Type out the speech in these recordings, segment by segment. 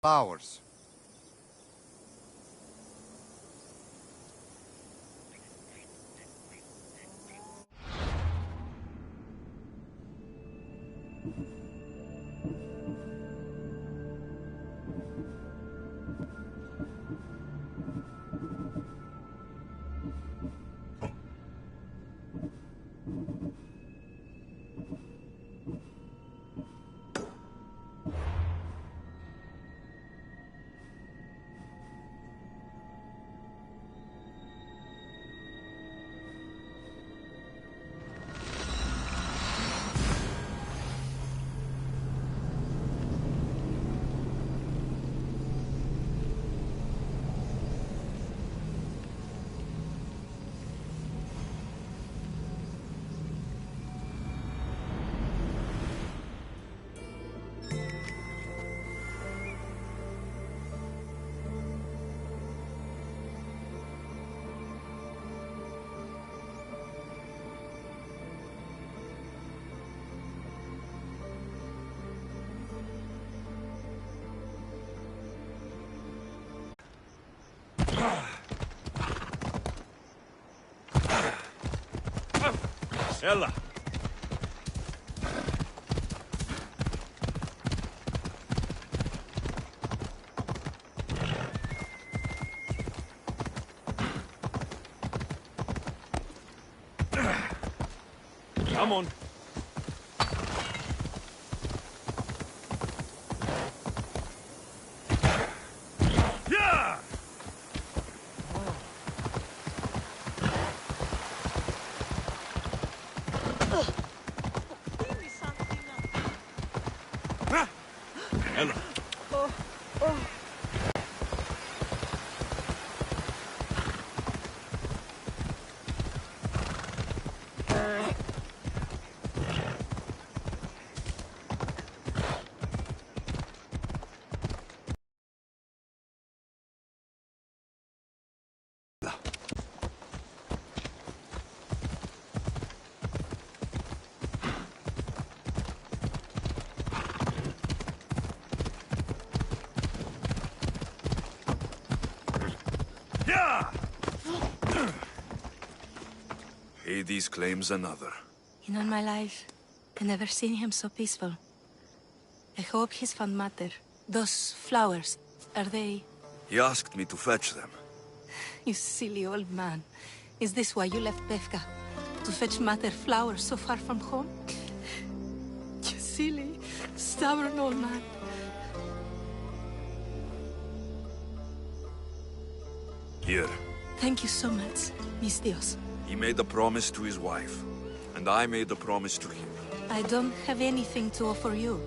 Powers. يلا. Come on. Yeah! يلا. Hades claims another. In all my life, I never seen him so peaceful. I hope he's found matter. Those flowers, are they... He asked me to fetch them. You silly old man. Is this why you left Befka? To fetch matter flowers so far from home? You silly, stubborn old man. Here. Thank you so much, mis Dios. He made a promise to his wife, and I made a promise to him. I don't have anything to offer you.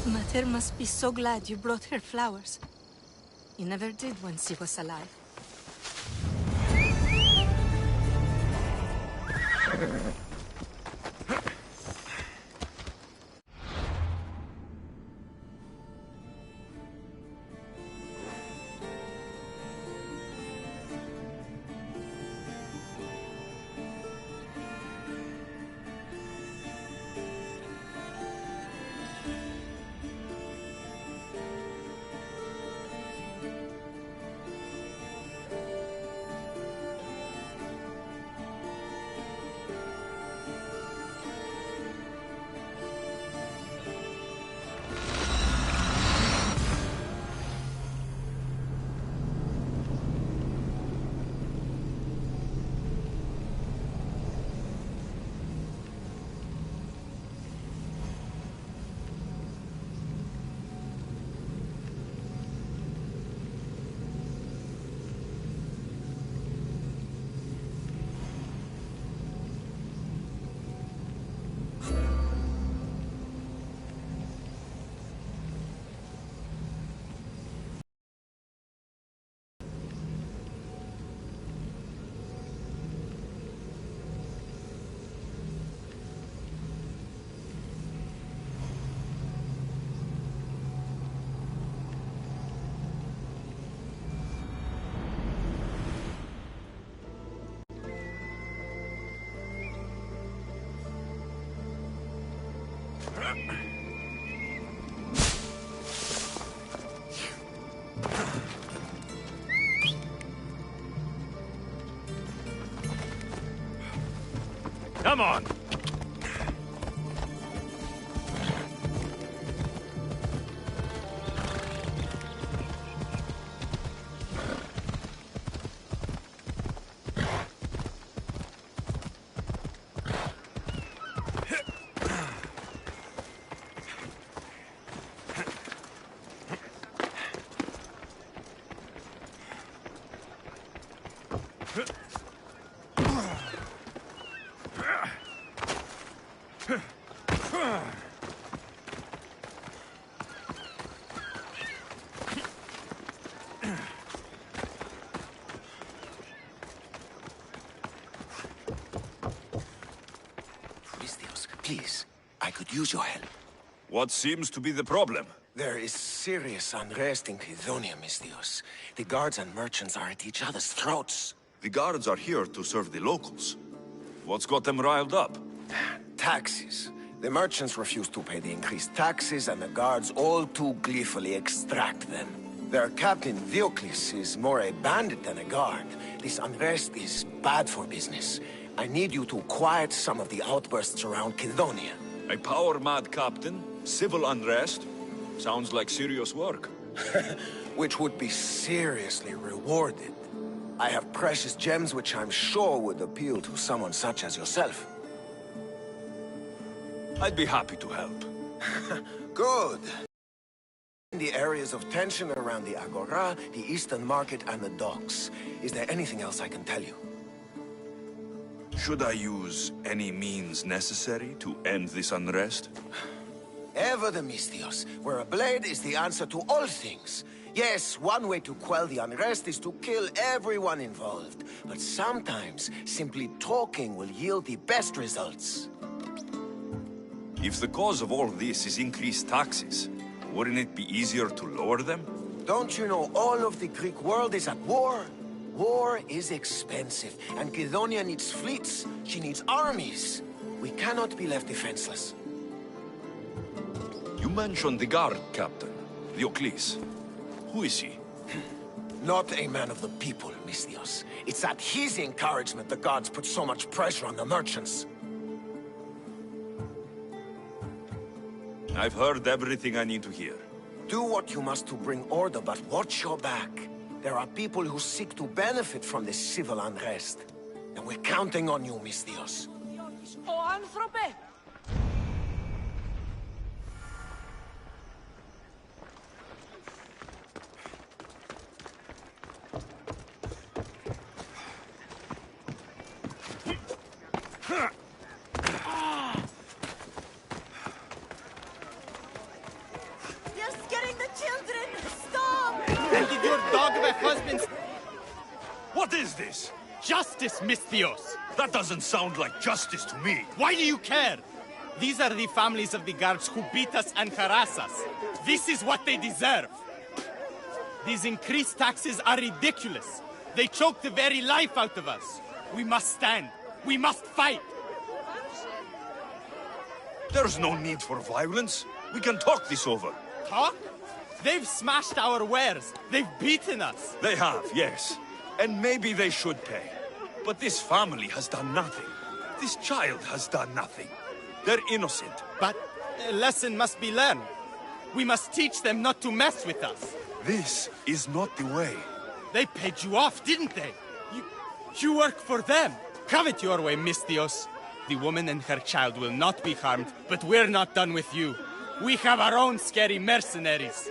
Mater must be so glad you brought her flowers. You never did when she was alive. Come on! Please, I could use your help. What seems to be the problem? There is serious unrest in Kydonia, Mistios. The guards and merchants are at each other's throats. The guards are here to serve the locals. What's got them riled up? Taxes. The merchants refuse to pay the increased taxes, and the guards all too gleefully extract them. Their captain, Diocles, is more a bandit than a guard. This unrest is bad for business. I need you to quiet some of the outbursts around Kydonia. A power-mad captain? Civil unrest? Sounds like serious work. Which would be seriously rewarded. I have precious gems which I'm sure would appeal to someone such as yourself. I'd be happy to help. Good. In the areas of tension around the Agora, the Eastern Market, and the docks. Is there anything else I can tell you? Should I use any means necessary to end this unrest? Ever the Mistios, where a blade is the answer to all things. Yes, one way to quell the unrest is to kill everyone involved. But sometimes, simply talking will yield the best results. If the cause of all this is increased taxes, wouldn't it be easier to lower them? Don't you know all of the Greek world is at war? War is expensive, and Kydonia needs fleets. She needs armies. We cannot be left defenseless. You mentioned the guard captain, Diocles. Who is he? Not a man of the people, Mistios. It's at his encouragement the guards put so much pressure on the merchants. I've heard everything I need to hear. Do what you must to bring order, but watch your back. There are people who seek to benefit from this civil unrest. And we're counting on you, Mistios. You're scaring the children! Stop! And did your dog have a husband? What is this? Justice, Mistios! That doesn't sound like justice to me. Why do you care? These are the families of the guards who beat us and harass us. This is what they deserve. These increased taxes are ridiculous. They choke the very life out of us. We must stand. We must fight. There's no need for violence. We can talk this over. Talk? They've smashed our wares. They've beaten us. They have, yes. And maybe they should pay. But this family has done nothing. This child has done nothing. They're innocent. But a lesson must be learned. We must teach them not to mess with us. This is not the way. They paid you off, didn't they? You work for them. Have it your way, Mistios. The woman and her child will not be harmed, but we're not done with you. We have our own scary mercenaries.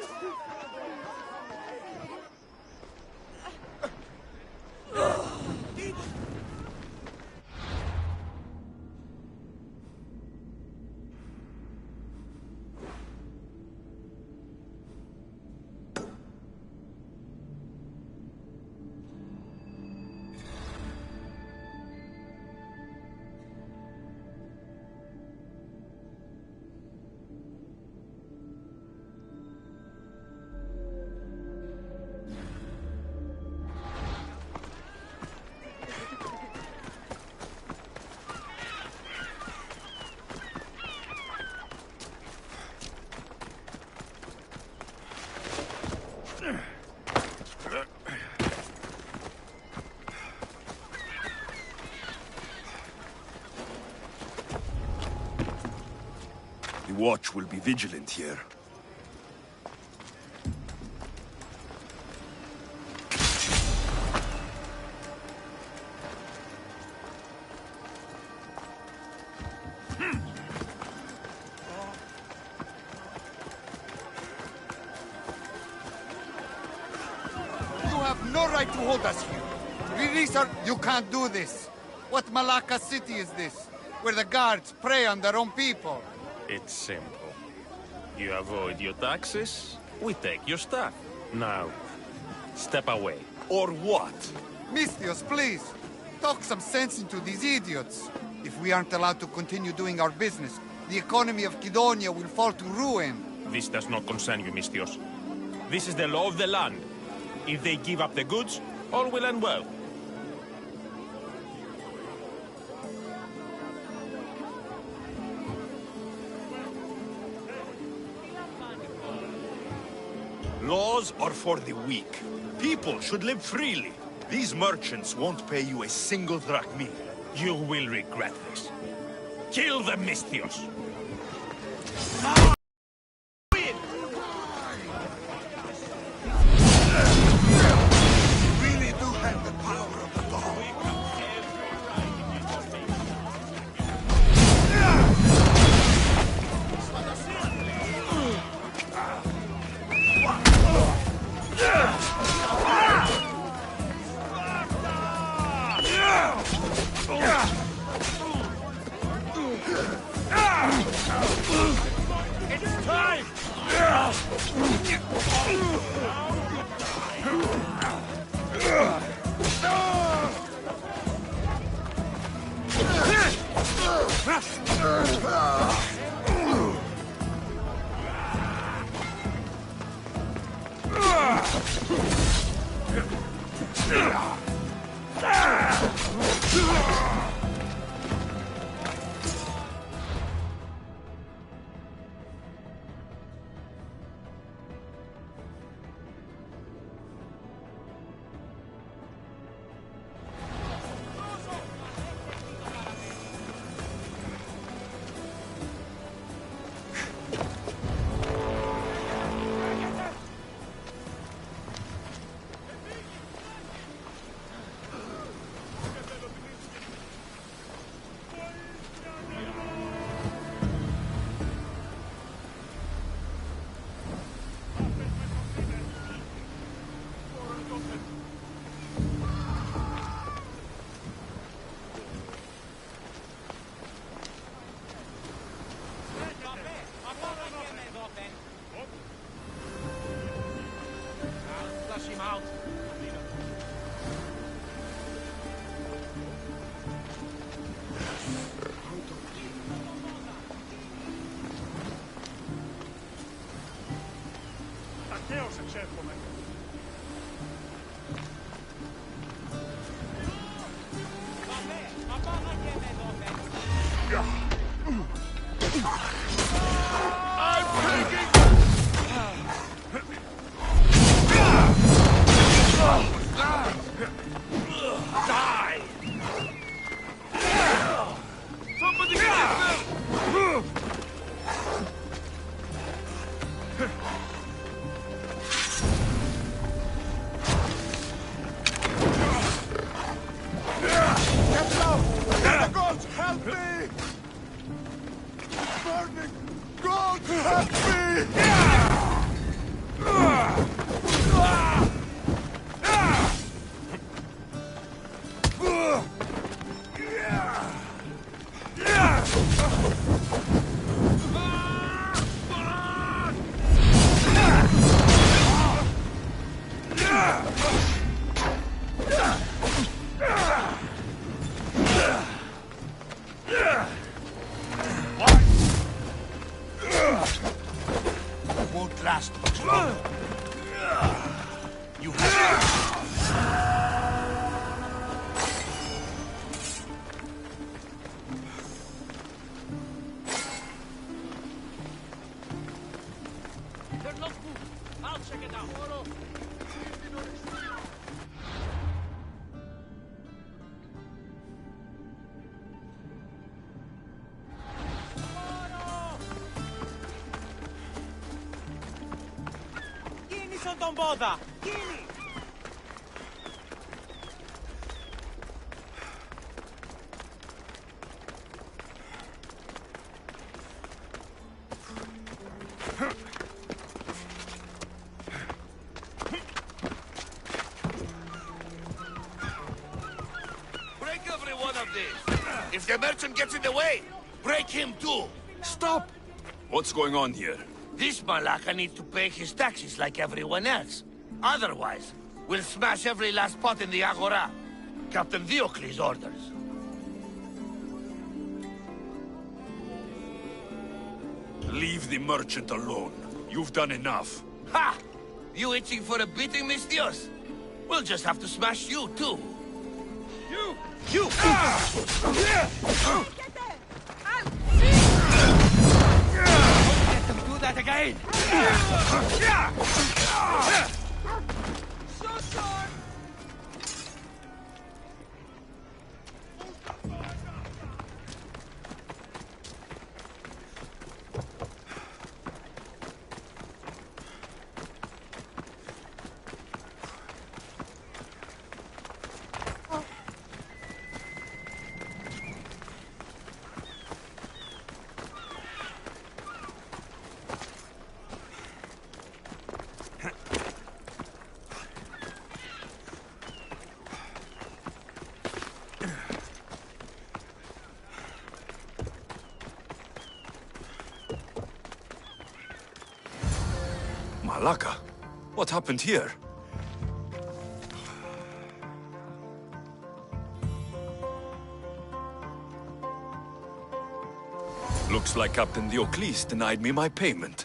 watch will be vigilant here. You have no right to hold us here. Release her. You can't do this. What Malacca city is this? Where the guards prey on their own people. It's simple. You avoid your taxes, we take your stuff. Now, step away. Or what? Mistios, please. Talk some sense into these idiots. If we aren't allowed to continue doing our business, the economy of Kidonia will fall to ruin. This does not concern you, Mistios. This is the law of the land. If they give up the goods, all will end well. Laws are for the weak. People should live freely. These merchants won't pay you a single drachma. You will regret this. Kill the Mistios! Really do have the power of the dog. It's time! Πίσω τον πόδα! Κίνη! Break every one of these. If the merchant gets in the way, break him too. Stop! What's going on here? This Malaka needs to pay his taxes like everyone else. Otherwise, we'll smash every last pot in the Agora. Captain Diocles' orders. Leave the merchant alone. You've done enough. Ha! You itching for a beating, Mistios? We'll just have to smash you too. You! Don't let them do that again! So sure. Malaka? What happened here? Looks like Captain Diocles denied me my payment.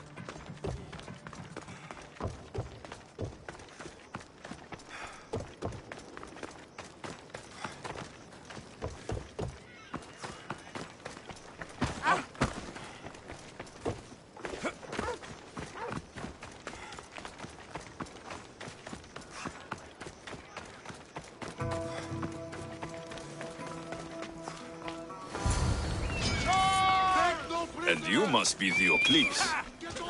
And you must be Diocles.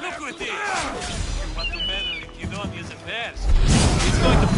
Look with this! You want to meddle in Kidonia's affairs? He's going to come!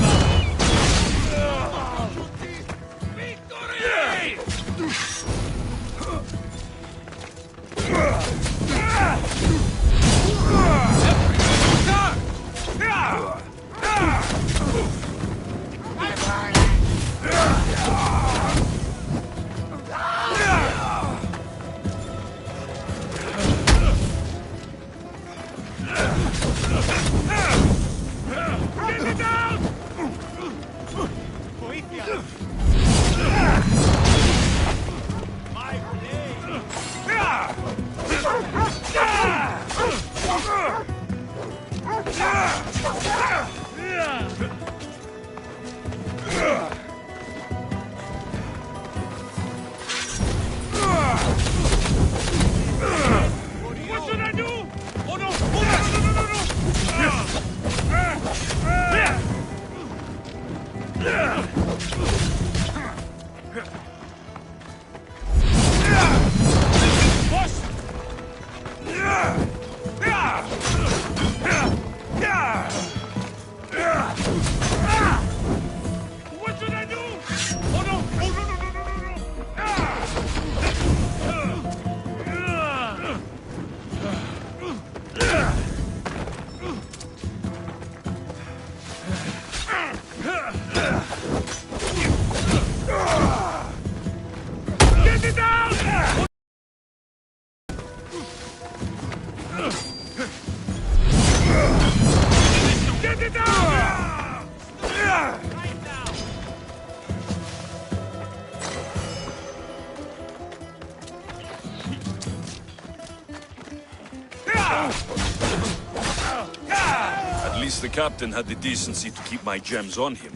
At least the captain had the decency to keep my gems on him.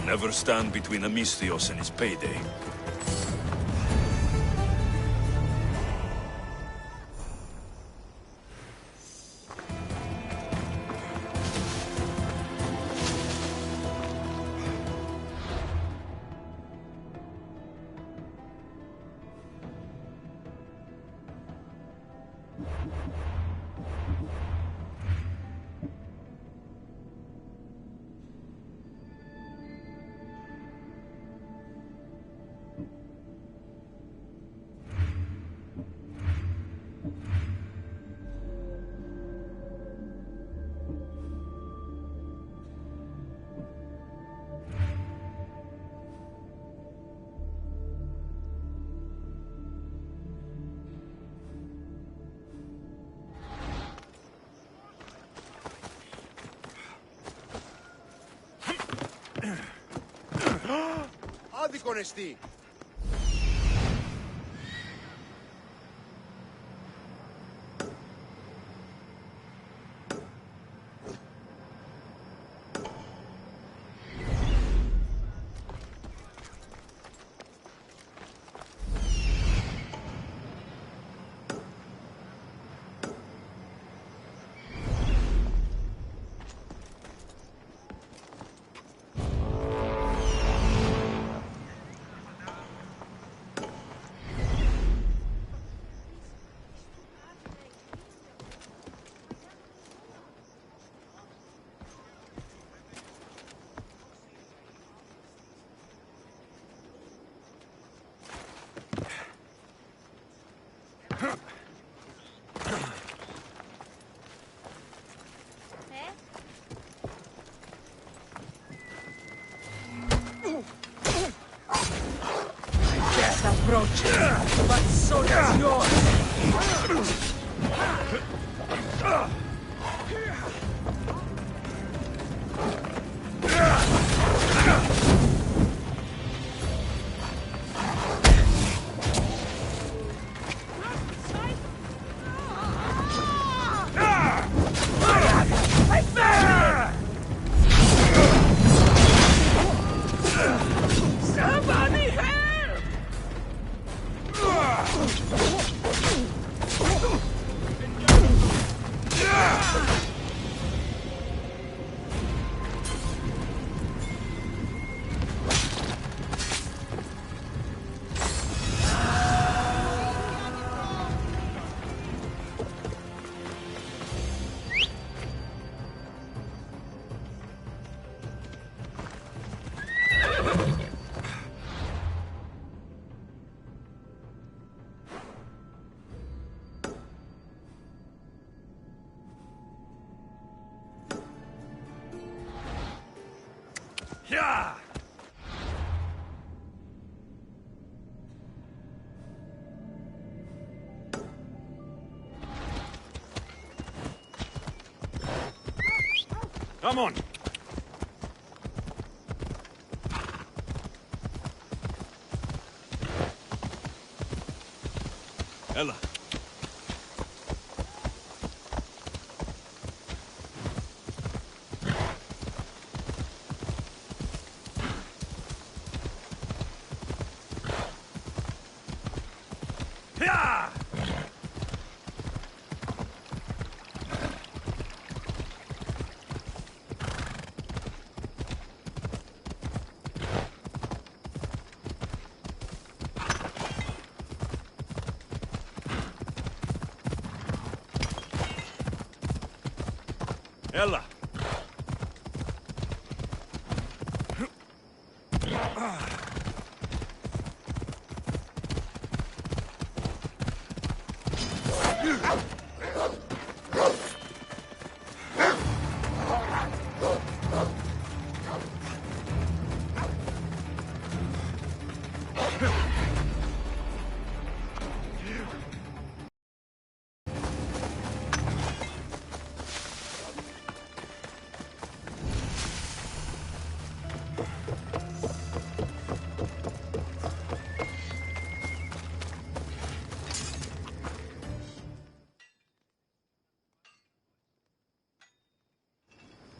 Never stand between Amistios and his payday. dishonesty! Approach, but so does yours. Somebody help! Yeah! Come on! Ella. Yeah! Ella.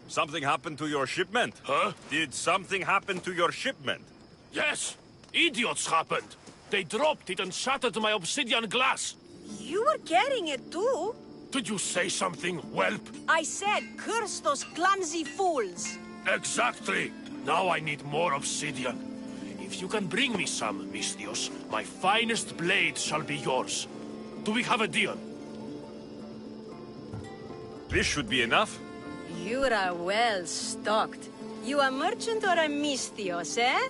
Something happened to your shipment? Huh? Did something happen to your shipment? Yes! Idiots happened! They dropped it and shattered my obsidian glass! You were carrying it too. Did you say something, whelp? I said, curse those clumsy fools. Exactly! Now I need more obsidian. If you can bring me some, Mistios, my finest blade shall be yours. Do we have a deal? This should be enough. You are well stocked. You a merchant or a Mistios, eh?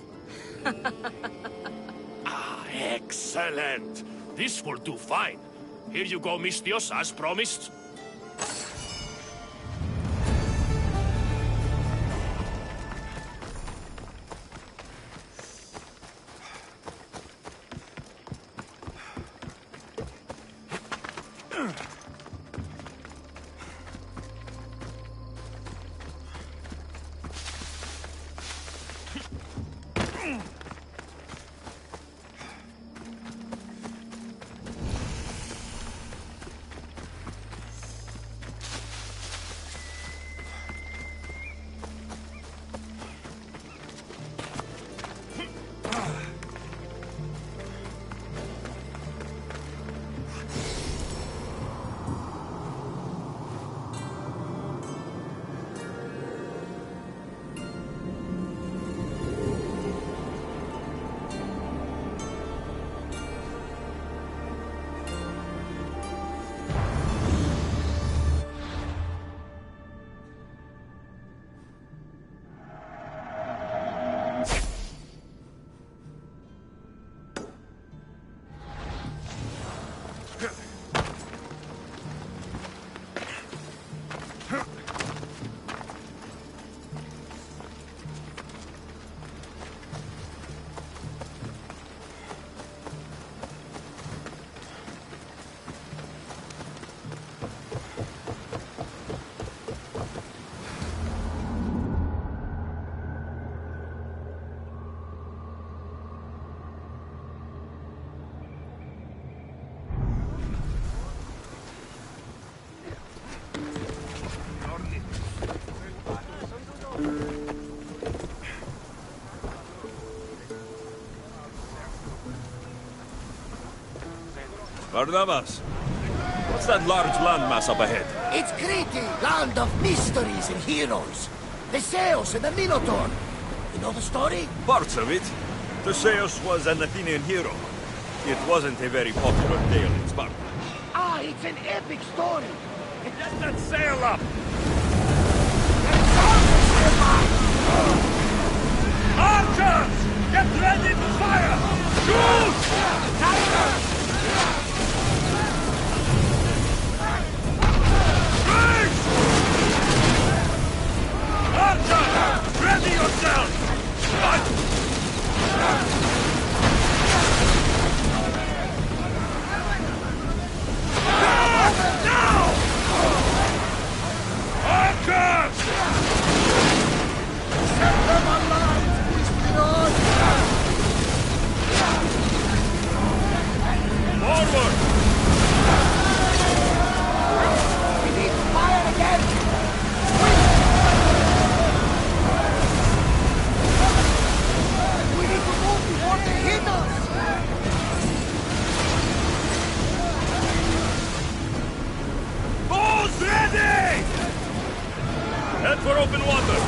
Ah, excellent! This will do fine. Here you go, Mistios, as promised. Barnabas, what's that large landmass up ahead? It's Crete, land of mysteries and heroes. Theseus and the Minotaur. You know the story? Parts of it. Theseus was an Athenian hero. It wasn't a very popular tale in Sparta. Ah, it's an epic story. Get that sail up! Archers! Get ready to fire! Shoot! Archer! Ready yourself! Now! Archers! Set them alive, Mystios! Forward! We need to fire again! We need to move before they hit us! Bows ready! Head for open water!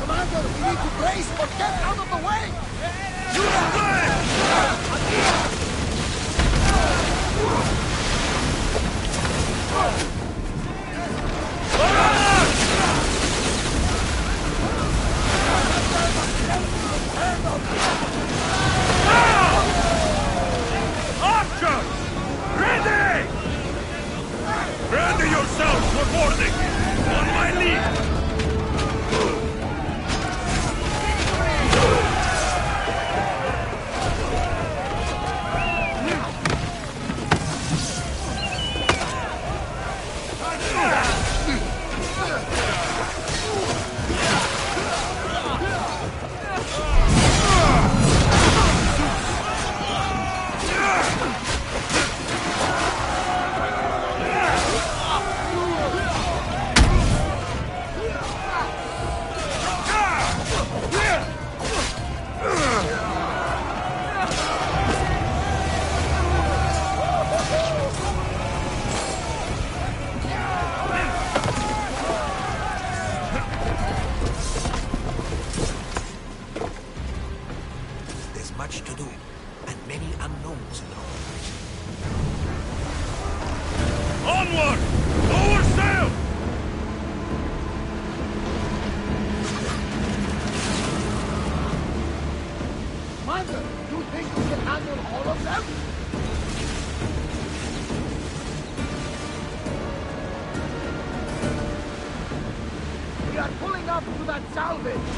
Commander, we need to brace or get out of the way! Archers! Ready! Ready yourselves for boarding! On my lead! Much to do, and many unknowns in the operation. Onward! Lower sail! Commander, do you think we can handle all of them? We are pulling up to that salvage!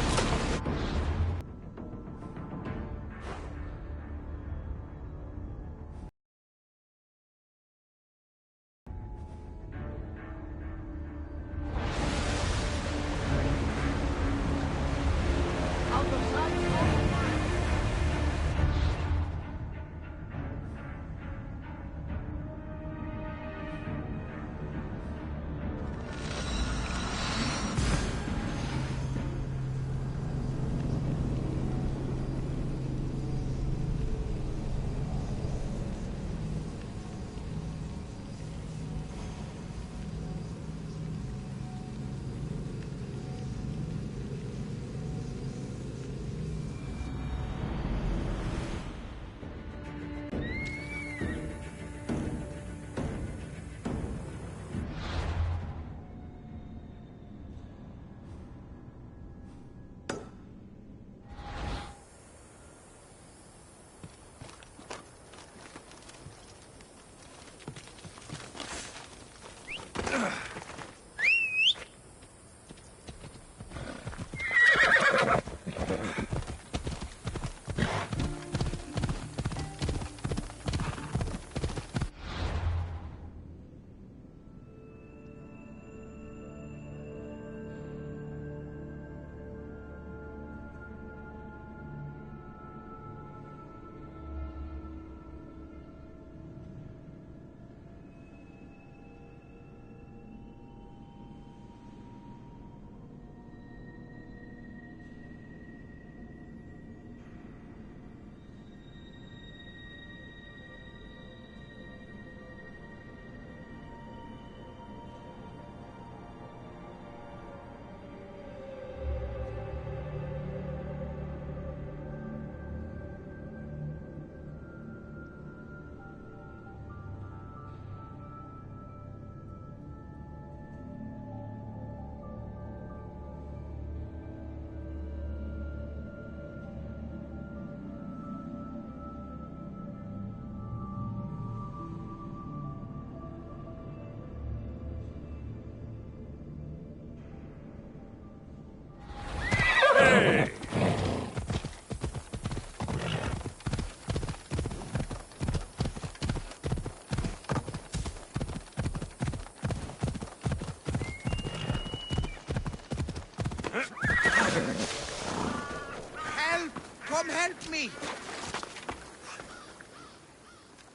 Help! Come help me!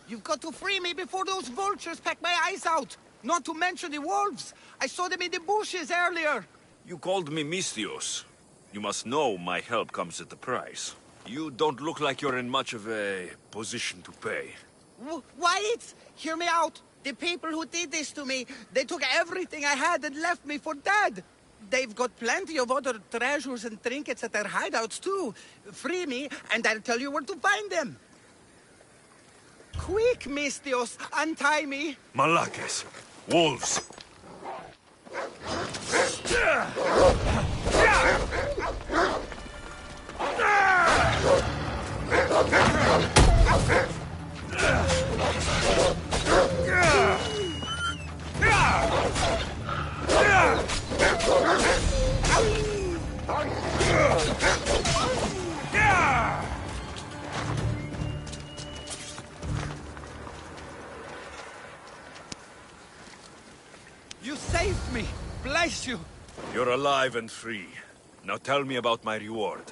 You've got to free me before those vultures peck my eyes out! Not to mention the wolves! I saw them in the bushes earlier! You called me Misthios. You must know my help comes at a price. You don't look like you're in much of a position to pay. Wyatt! Hear me out! The people who did this to me, they took everything I had and left me for dead! They've got plenty of other treasures and trinkets at their hideouts too. Free me, and I'll tell you where to find them. Quick, Misthios, untie me! Malakes! Wolves! You saved me! Bless you! You're alive and free. Now tell me about my reward.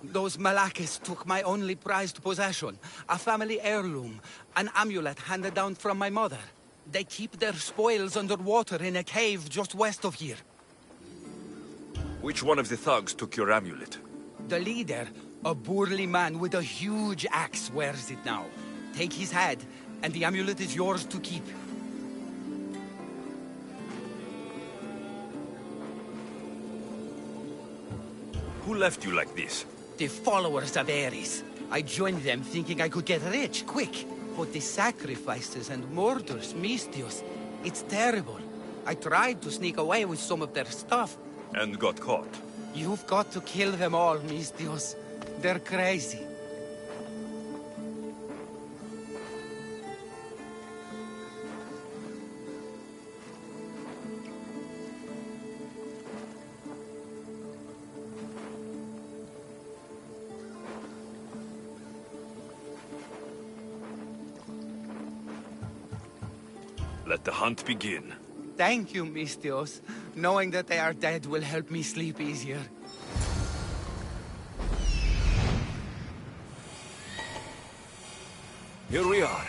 Those Malakes took my only prized possession, a family heirloom, an amulet handed down from my mother. They keep their spoils underwater in a cave just west of here. Which one of the thugs took your amulet? The leader, a burly man with a huge axe, wears it now. Take his head, and the amulet is yours to keep. Who left you like this? The followers of Ares. I joined them thinking I could get rich, quick. But the sacrifices and murders, Misthios, it's terrible. I tried to sneak away with some of their stuff. And got caught. You've got to kill them all, Misthios. They're crazy. Let the hunt begin. Thank you, Misthios. Knowing that they are dead will help me sleep easier. Here we are.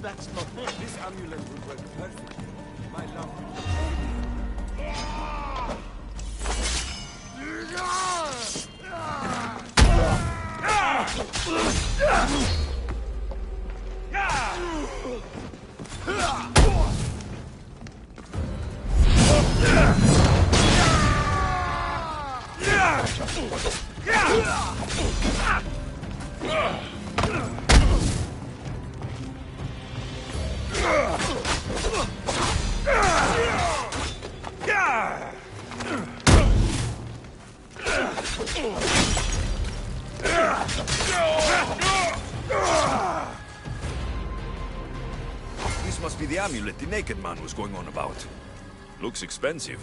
That's not it. This amulet would work perfectly. My love. This must be the amulet the naked man was going on about. Looks expensive.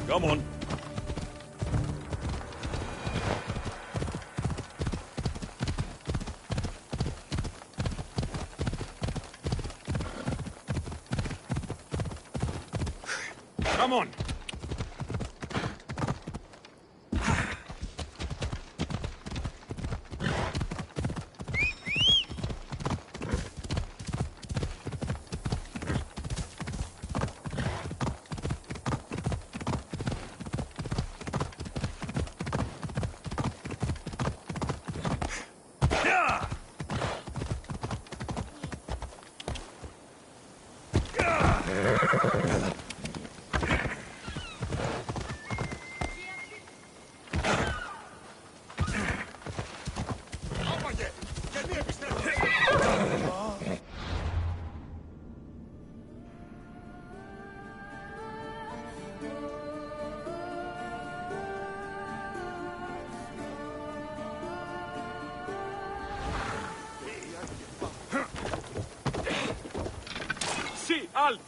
Come on. Come on! See, Alt!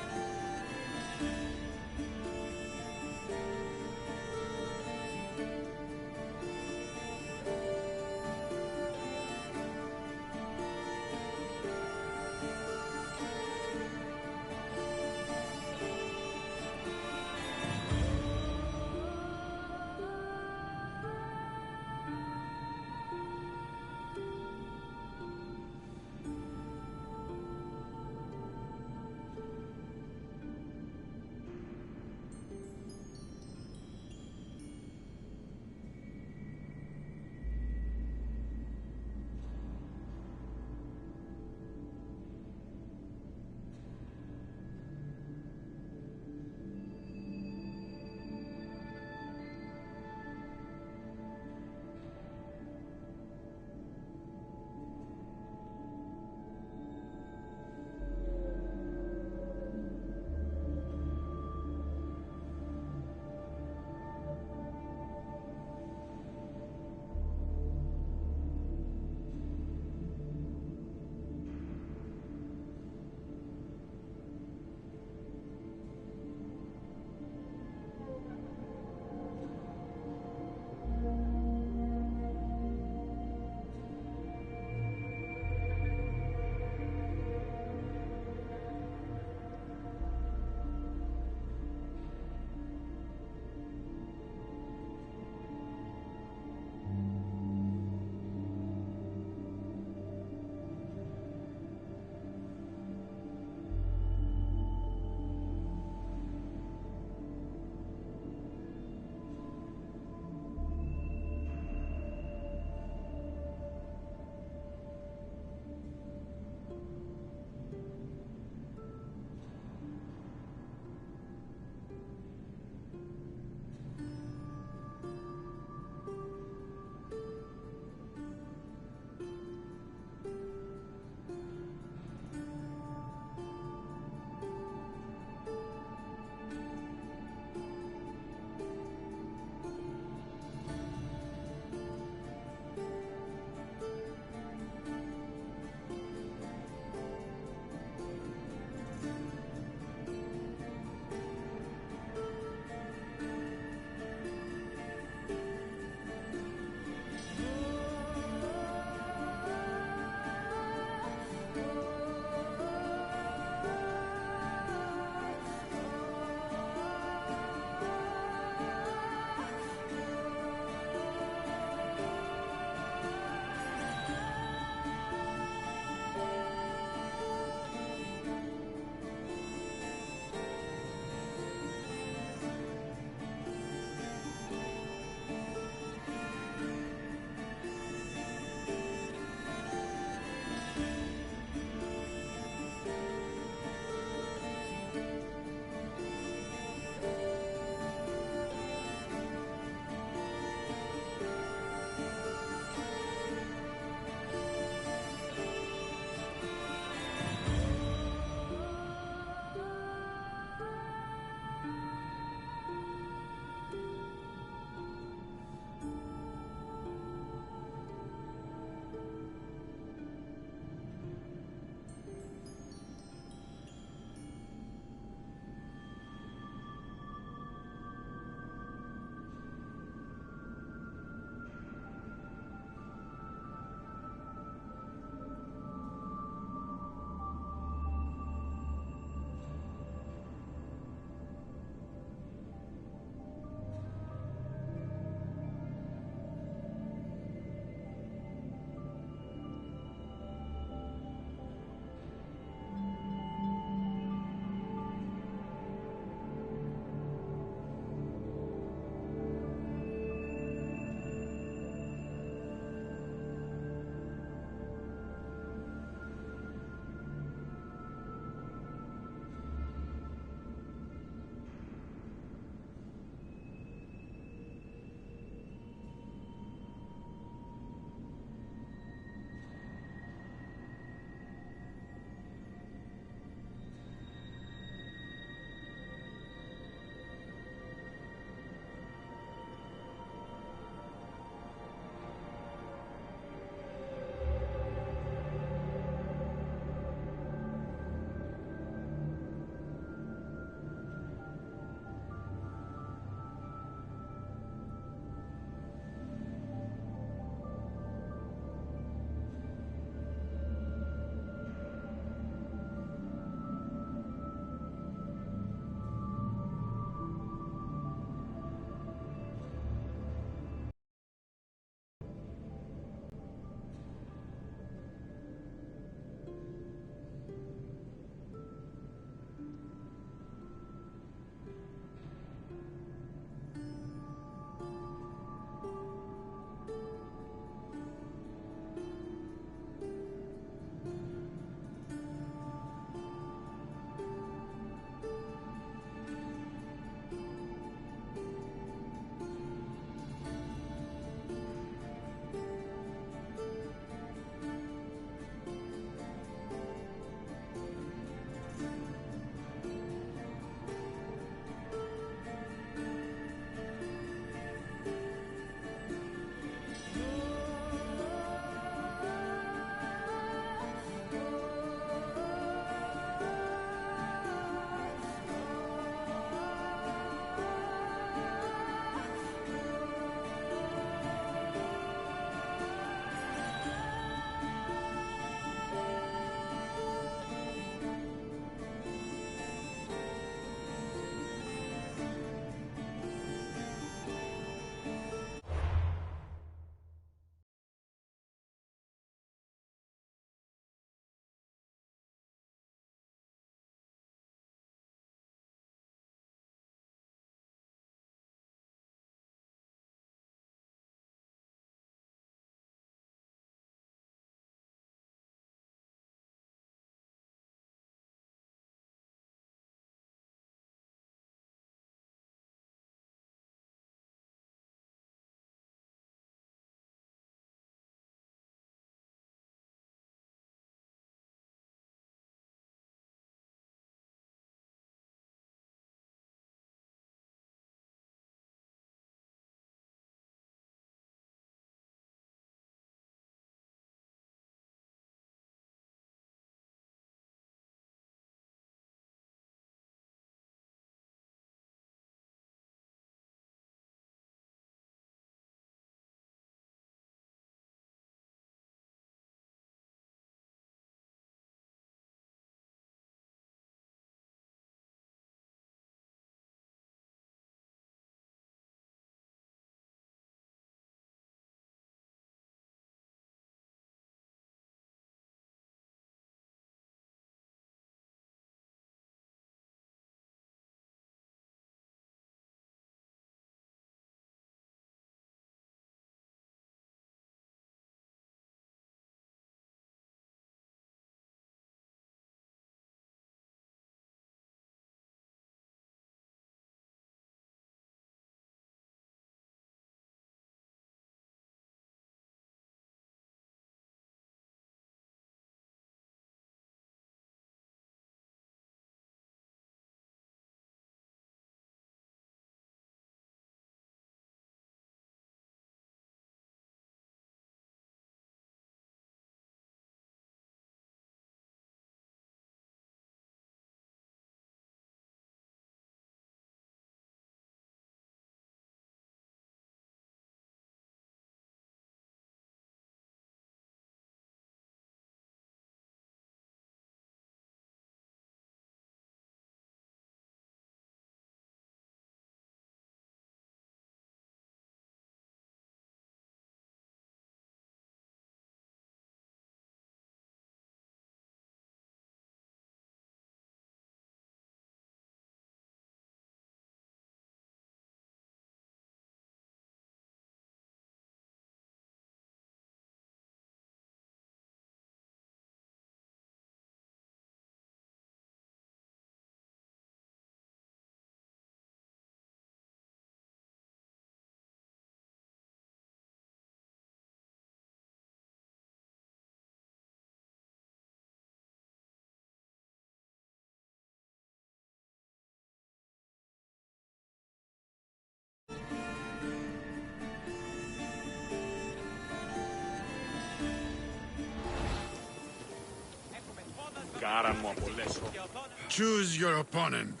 Choose your opponent.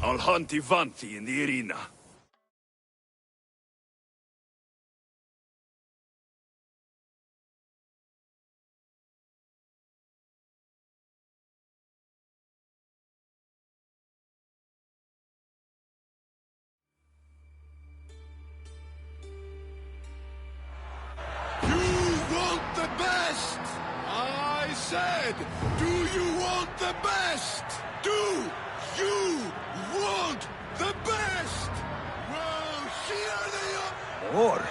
I'll hunt Ivanti in the arena. You want the best! I said, do you want the best? Do you want the best? Well, here they are! More?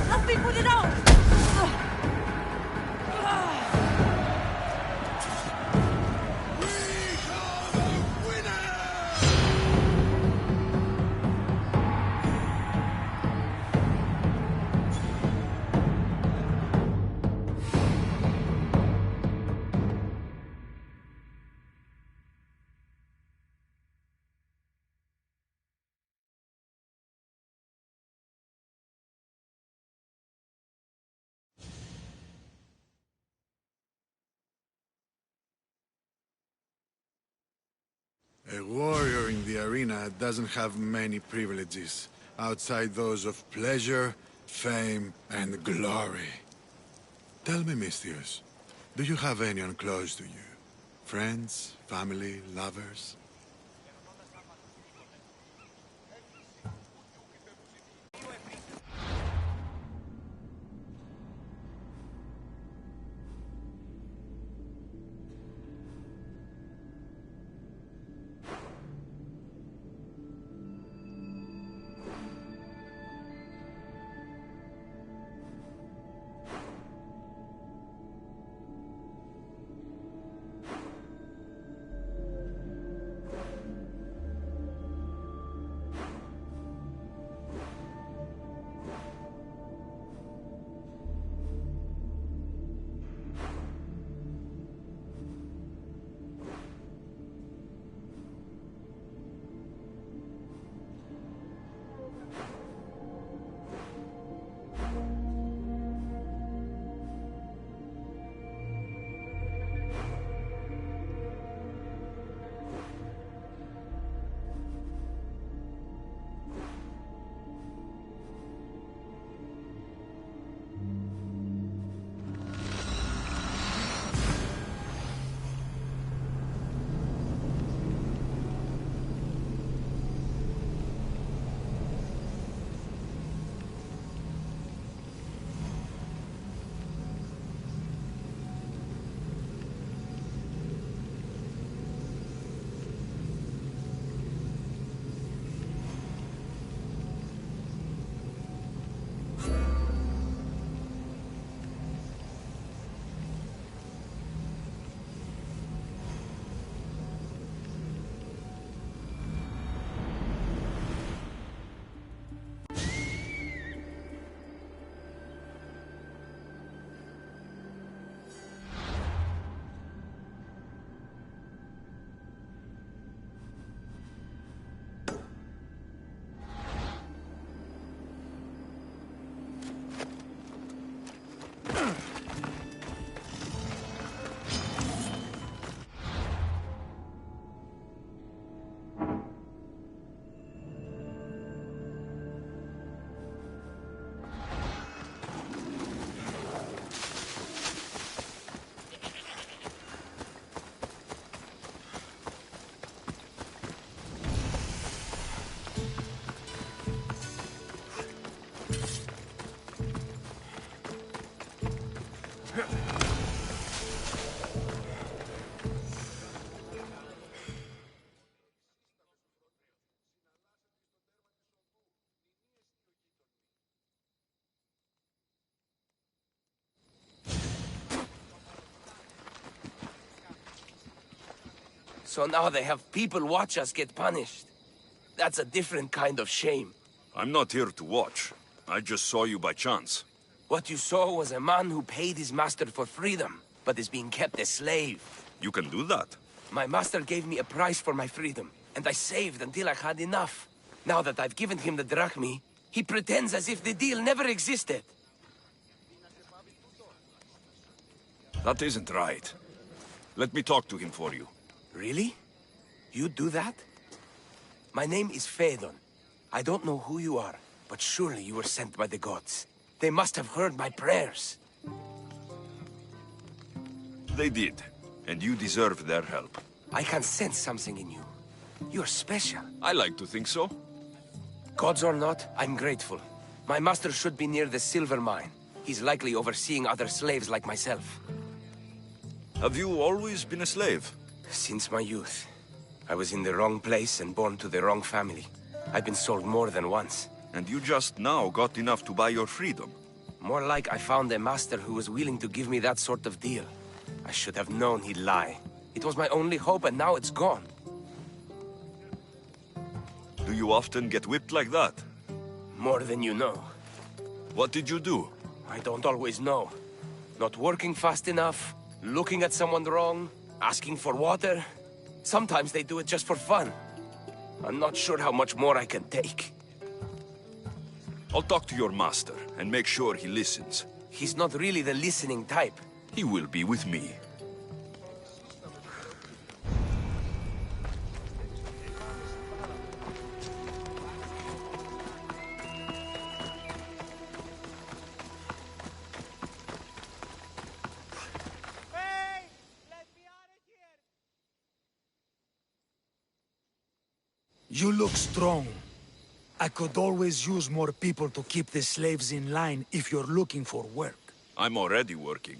Let me put it out! A warrior in the arena doesn't have many privileges, outside those of pleasure, fame, and glory. Tell me, Misthios, do you have anyone close to you? Friends, family, lovers? So now they have people watch us get punished. That's a different kind of shame. I'm not here to watch. I just saw you by chance. What you saw was a man who paid his master for freedom, but is being kept a slave. You can do that? My master gave me a price for my freedom, and I saved until I had enough. Now that I've given him the drachmi, he pretends as if the deal never existed. That isn't right. Let me talk to him for you. Really? You'd do that? My name is Phaedon. I don't know who you are, but surely you were sent by the gods. They must have heard my prayers. They did, and you deserve their help. I can sense something in you. You're special. I like to think so. Gods or not, I'm grateful. My master should be near the silver mine. He's likely overseeing other slaves like myself. Have you always been a slave? Since my youth. I was in the wrong place and born to the wrong family. I've been sold more than once. And you just now got enough to buy your freedom. More like I found a master who was willing to give me that sort of deal. I should have known he'd lie. It was my only hope, and now it's gone. Do you often get whipped like that? More than you know. What did you do? I don't always know. Not working fast enough, looking at someone wrong, asking for water. Sometimes they do it just for fun. I'm not sure how much more I can take. I'll talk to your master and make sure he listens. He's not really the listening type. He will be with me. You look strong. I could always use more people to keep the slaves in line if you're looking for work. I'm already working.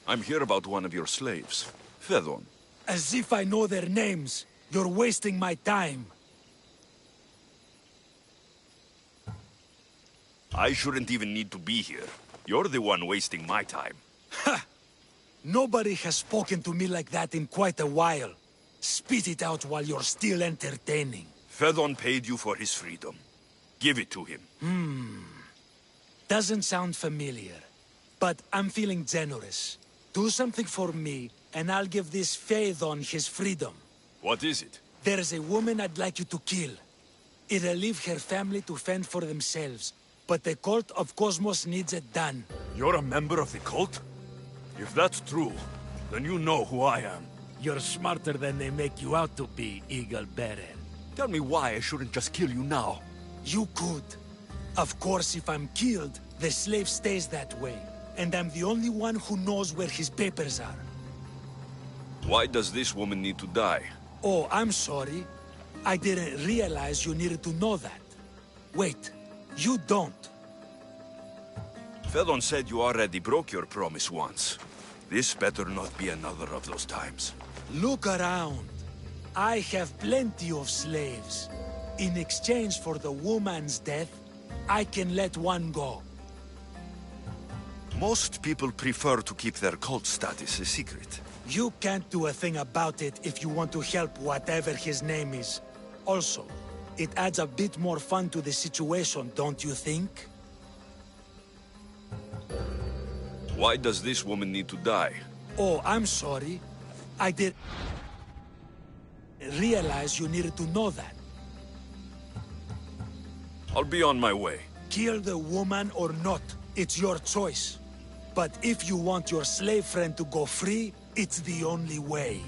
I'm here about one of your slaves, Fedon. As if I know their names. You're wasting my time. I shouldn't even need to be here. You're the one wasting my time. Ha! Nobody has spoken to me like that in quite a while. Spit it out while you're still entertaining. Fedon paid you for his freedom. Give it to him. Doesn't sound familiar. But I'm feeling generous. Do something for me, and I'll give this Phaethon his freedom. What is it? There's a woman I'd like you to kill. It'll leave her family to fend for themselves. But the cult of Cosmos needs it done. You're a member of the cult? If that's true, then you know who I am. You're smarter than they make you out to be, Eagle Bearer. Tell me why I shouldn't just kill you now. You could. Of course, if I'm killed, the slave stays that way. And I'm the only one who knows where his papers are. Why does this woman need to die? Oh, I'm sorry. I didn't realize you needed to know that. Wait, you don't. Fedon said you already broke your promise once. This better not be another of those times. Look around. I have plenty of slaves. In exchange for the woman's death, I can let one go. Most people prefer to keep their cult status a secret. You can't do a thing about it if you want to help whatever his name is. Also, it adds a bit more fun to the situation, don't you think? Why does this woman need to die? Oh, I'm sorry. I didn't realize you needed to know that. I'll be on my way. Kill the woman or not, it's your choice. But if you want your slave friend to go free, it's the only way.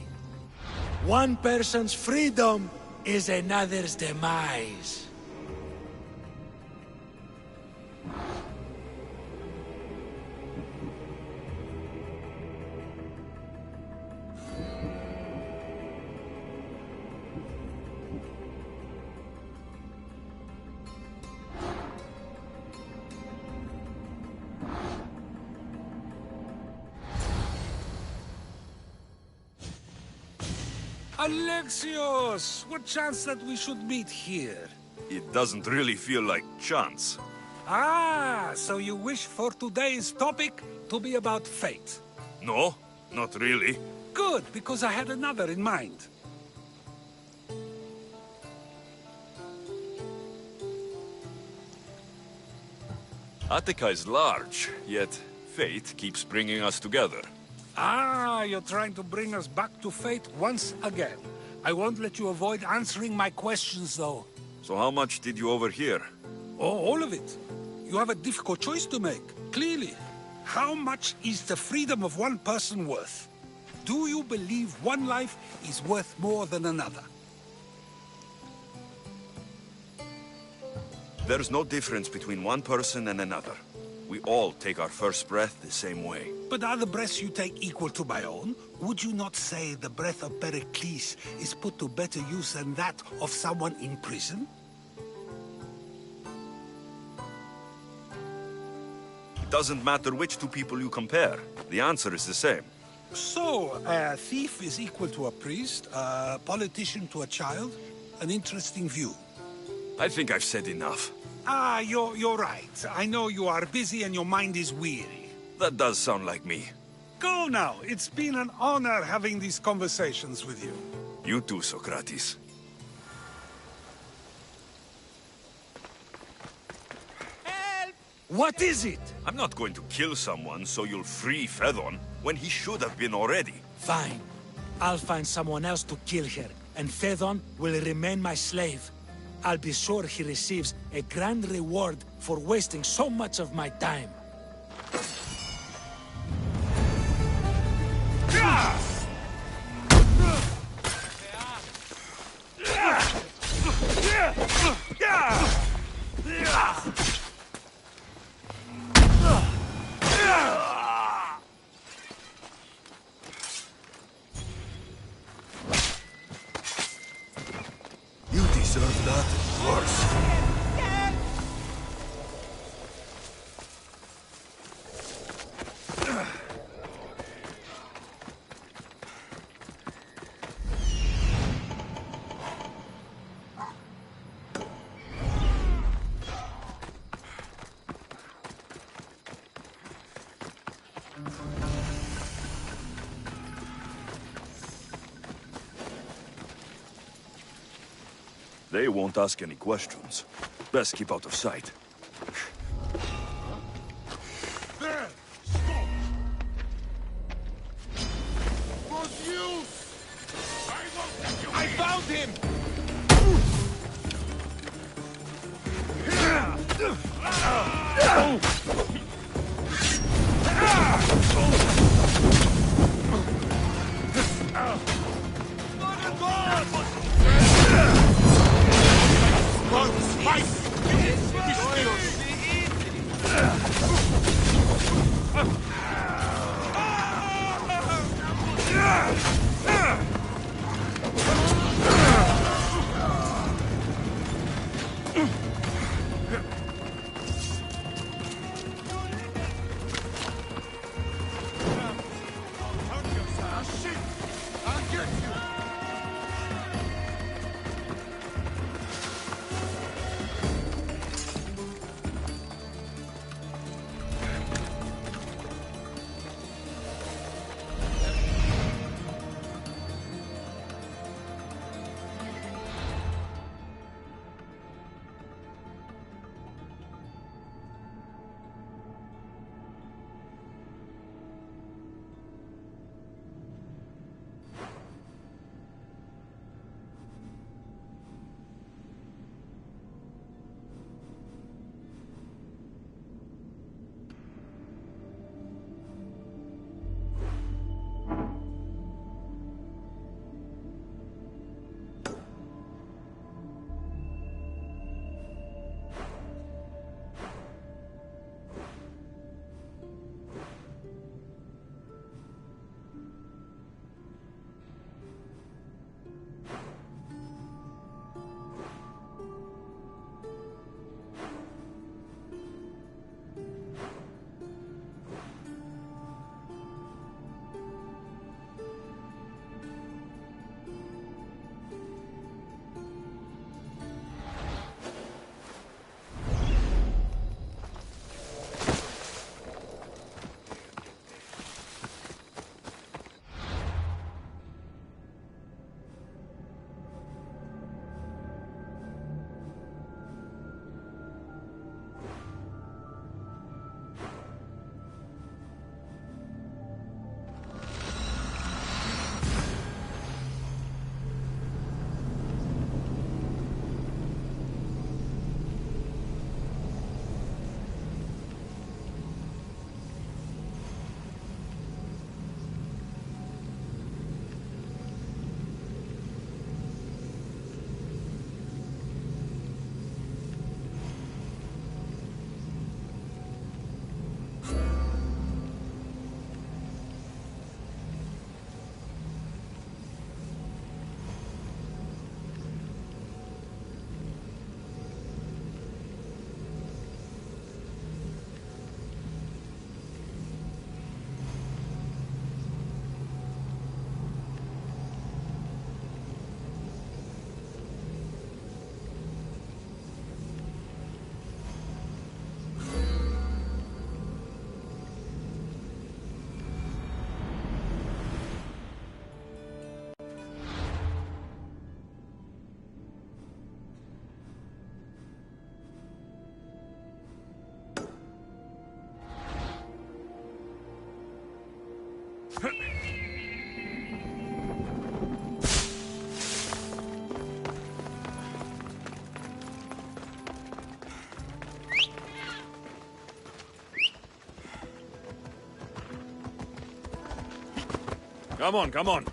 One person's freedom is another's demise. Alexios! What chance that we should meet here? It doesn't really feel like chance. Ah, so you wish for today's topic to be about fate? No, not really. Good, because I had another in mind. Attica is large, yet fate keeps bringing us together. Ah, you're trying to bring us back to fate once again. I won't let you avoid answering my questions, though. So how much did you overhear? Oh, all of it. You have a difficult choice to make, clearly. How much is the freedom of one person worth? Do you believe one life is worth more than another? There's no difference between one person and another. We all take our first breath the same way. But are the breaths you take equal to my own? Would you not say the breath of Pericles is put to better use than that of someone in prison? It doesn't matter which two people you compare. The answer is the same. So, a thief is equal to a priest, a politician to a child? An interesting view. I think I've said enough. You're right. I know you are busy and your mind is weary. That does sound like me. Go now. It's been an honor having these conversations with you. You too, Socrates. What is it? I'm not going to kill someone so you'll free Fedon when he should have been already. Fine. I'll find someone else to kill her, and Fedon will remain my slave. I'll be sure he receives a grand reward for wasting so much of my time. You deserve that worse. They won't ask any questions. Best keep out of sight. There! Stop! I found him! Come on, come on.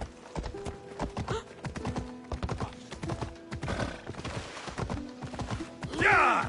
Yeah!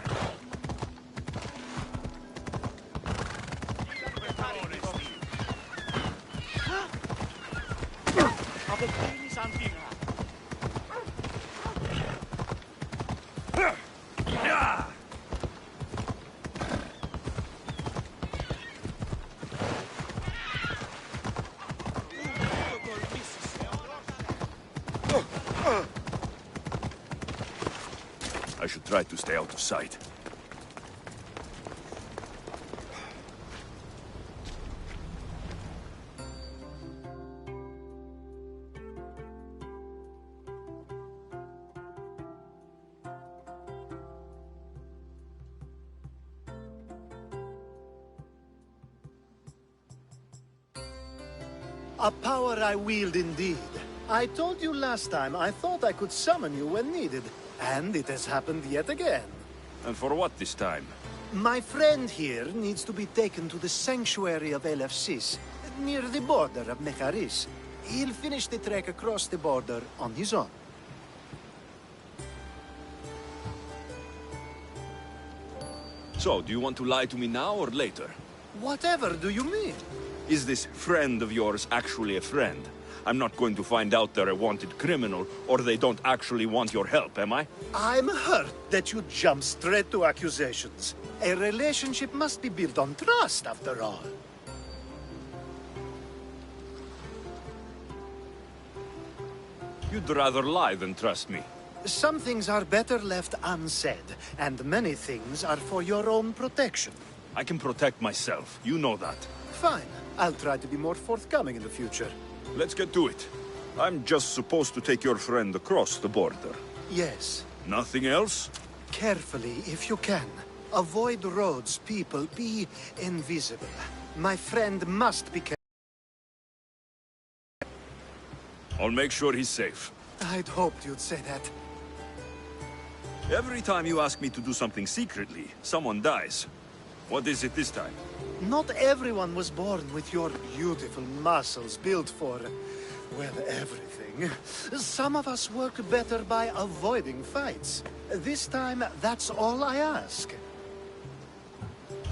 I should try to stay out of sight. A power I wield indeed. I told you last time I thought I could summon you when needed, and it has happened yet again. And for what this time? My friend here needs to be taken to the sanctuary of Assasin, near the border of Mecharis. He'll finish the trek across the border on his own. So, do you want to lie to me now or later? Whatever do you mean? Is this friend of yours actually a friend? I'm not going to find out they're a wanted criminal, or they don't actually want your help, am I? I'm hurt that you jump straight to accusations. A relationship must be built on trust, after all. You'd rather lie than trust me. Some things are better left unsaid, and many things are for your own protection. I can protect myself, you know that. Fine. I'll try to be more forthcoming in the future. Let's get to it. I'm just supposed to take your friend across the border. Yes. Nothing else? Carefully, if you can. Avoid roads, people, be invisible. My friend must be careful. I'll make sure he's safe. I'd hoped you'd say that. Every time you ask me to do something secretly, someone dies. What is it this time? Not everyone was born with your beautiful muscles built for, well, everything. Some of us work better by avoiding fights. This time, that's all I ask.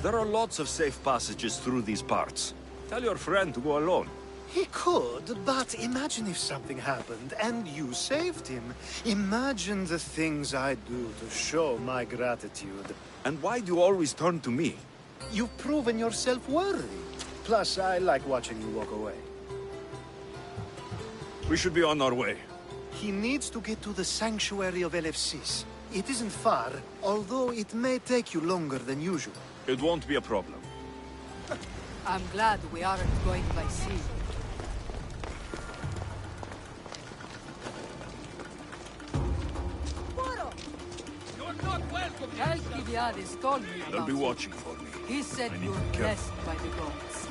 There are lots of safe passages through these parts. Tell your friend to go alone. He could, but imagine if something happened and you saved him. Imagine the things I'd do to show my gratitude. And why do you always turn to me? You've proven yourself worthy. Plus, I like watching you walk away. We should be on our way. He needs to get to the sanctuary of Assasin. It isn't far, although it may take you longer than usual. It won't be a problem. I'm glad we aren't going by sea. Alcibiades told me They'll about be you. watching for me. He said I need you're to be blessed careful. by the gods.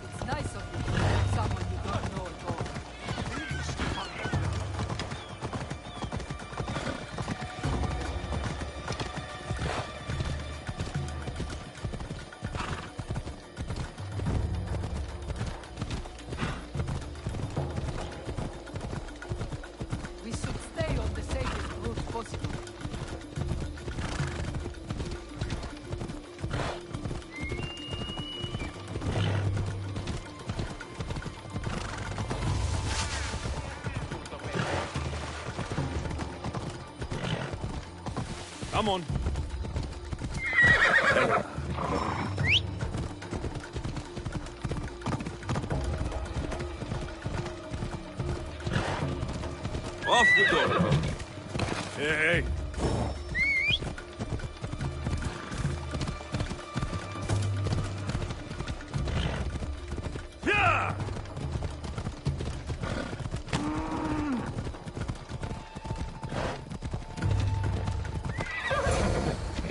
It's nice of you to let someone you don't know go. We should stay on the safest route possible. Come on. Off the door. Hey. Yeah!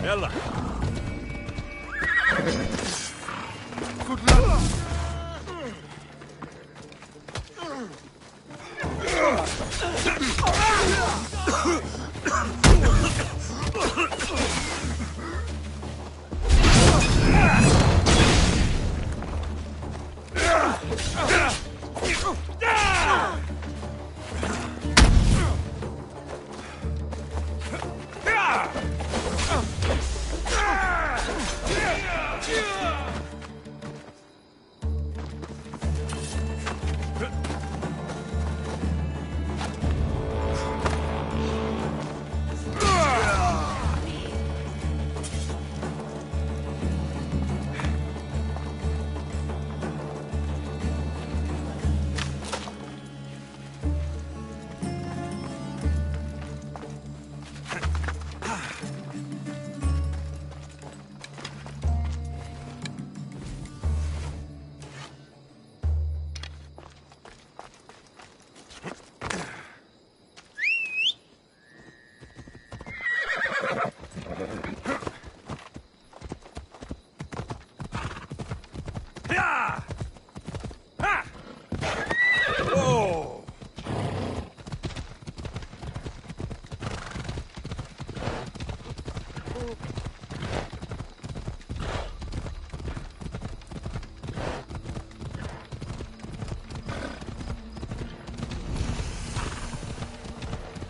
Ella. Good luck.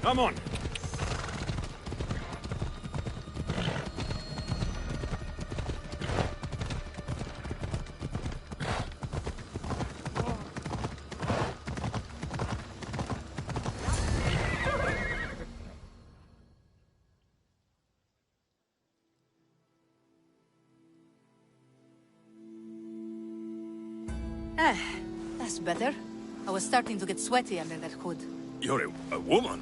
Come on. That's better. I was starting to get sweaty under that hood. You're a woman?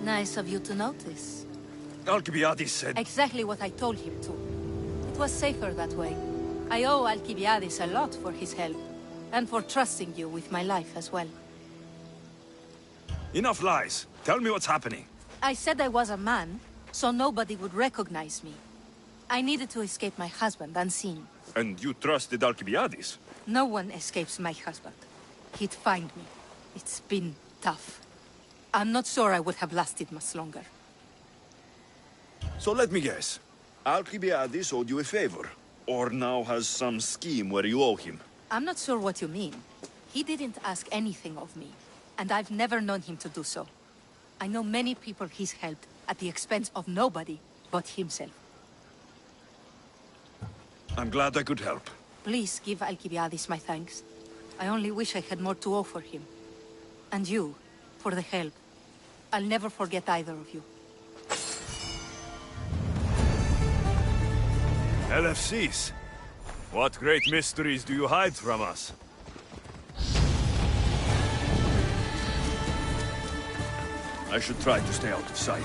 Nice of you to notice. Alcibiades said... Exactly what I told him to. It was safer that way. I owe Alcibiades a lot for his help. And for trusting you with my life as well. Enough lies. Tell me what's happening. I said I was a man, so nobody would recognize me. I needed to escape my husband unseen. And you trusted Alcibiades? No one escapes my husband. He'd find me. It's been tough. I'm not sure I would have lasted much longer. So let me guess. Alcibiades owed you a favor. Or now has some scheme where you owe him. I'm not sure what you mean. He didn't ask anything of me. And I've never known him to do so. I know many people he's helped at the expense of nobody but himself. I'm glad I could help. Please give Alcibiades my thanks. I only wish I had more to offer him. And you, for the help. I'll never forget either of you. LFCs. What great mysteries do you hide from us? I should try to stay out of sight.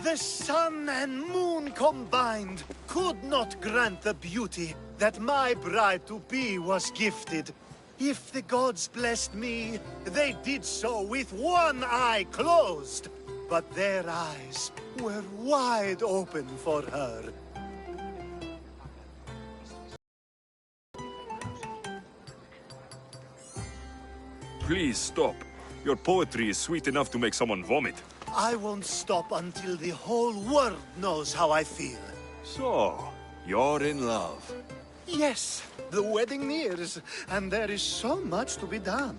The sun and moon combined could not grant the beauty that my bride-to-be was gifted. If the gods blessed me, they did so with one eye closed. But their eyes were wide open for her. Please stop. Your poetry is sweet enough to make someone vomit. I won't stop until the whole world knows how I feel. So, you're in love. Yes, the wedding nears, and there is so much to be done.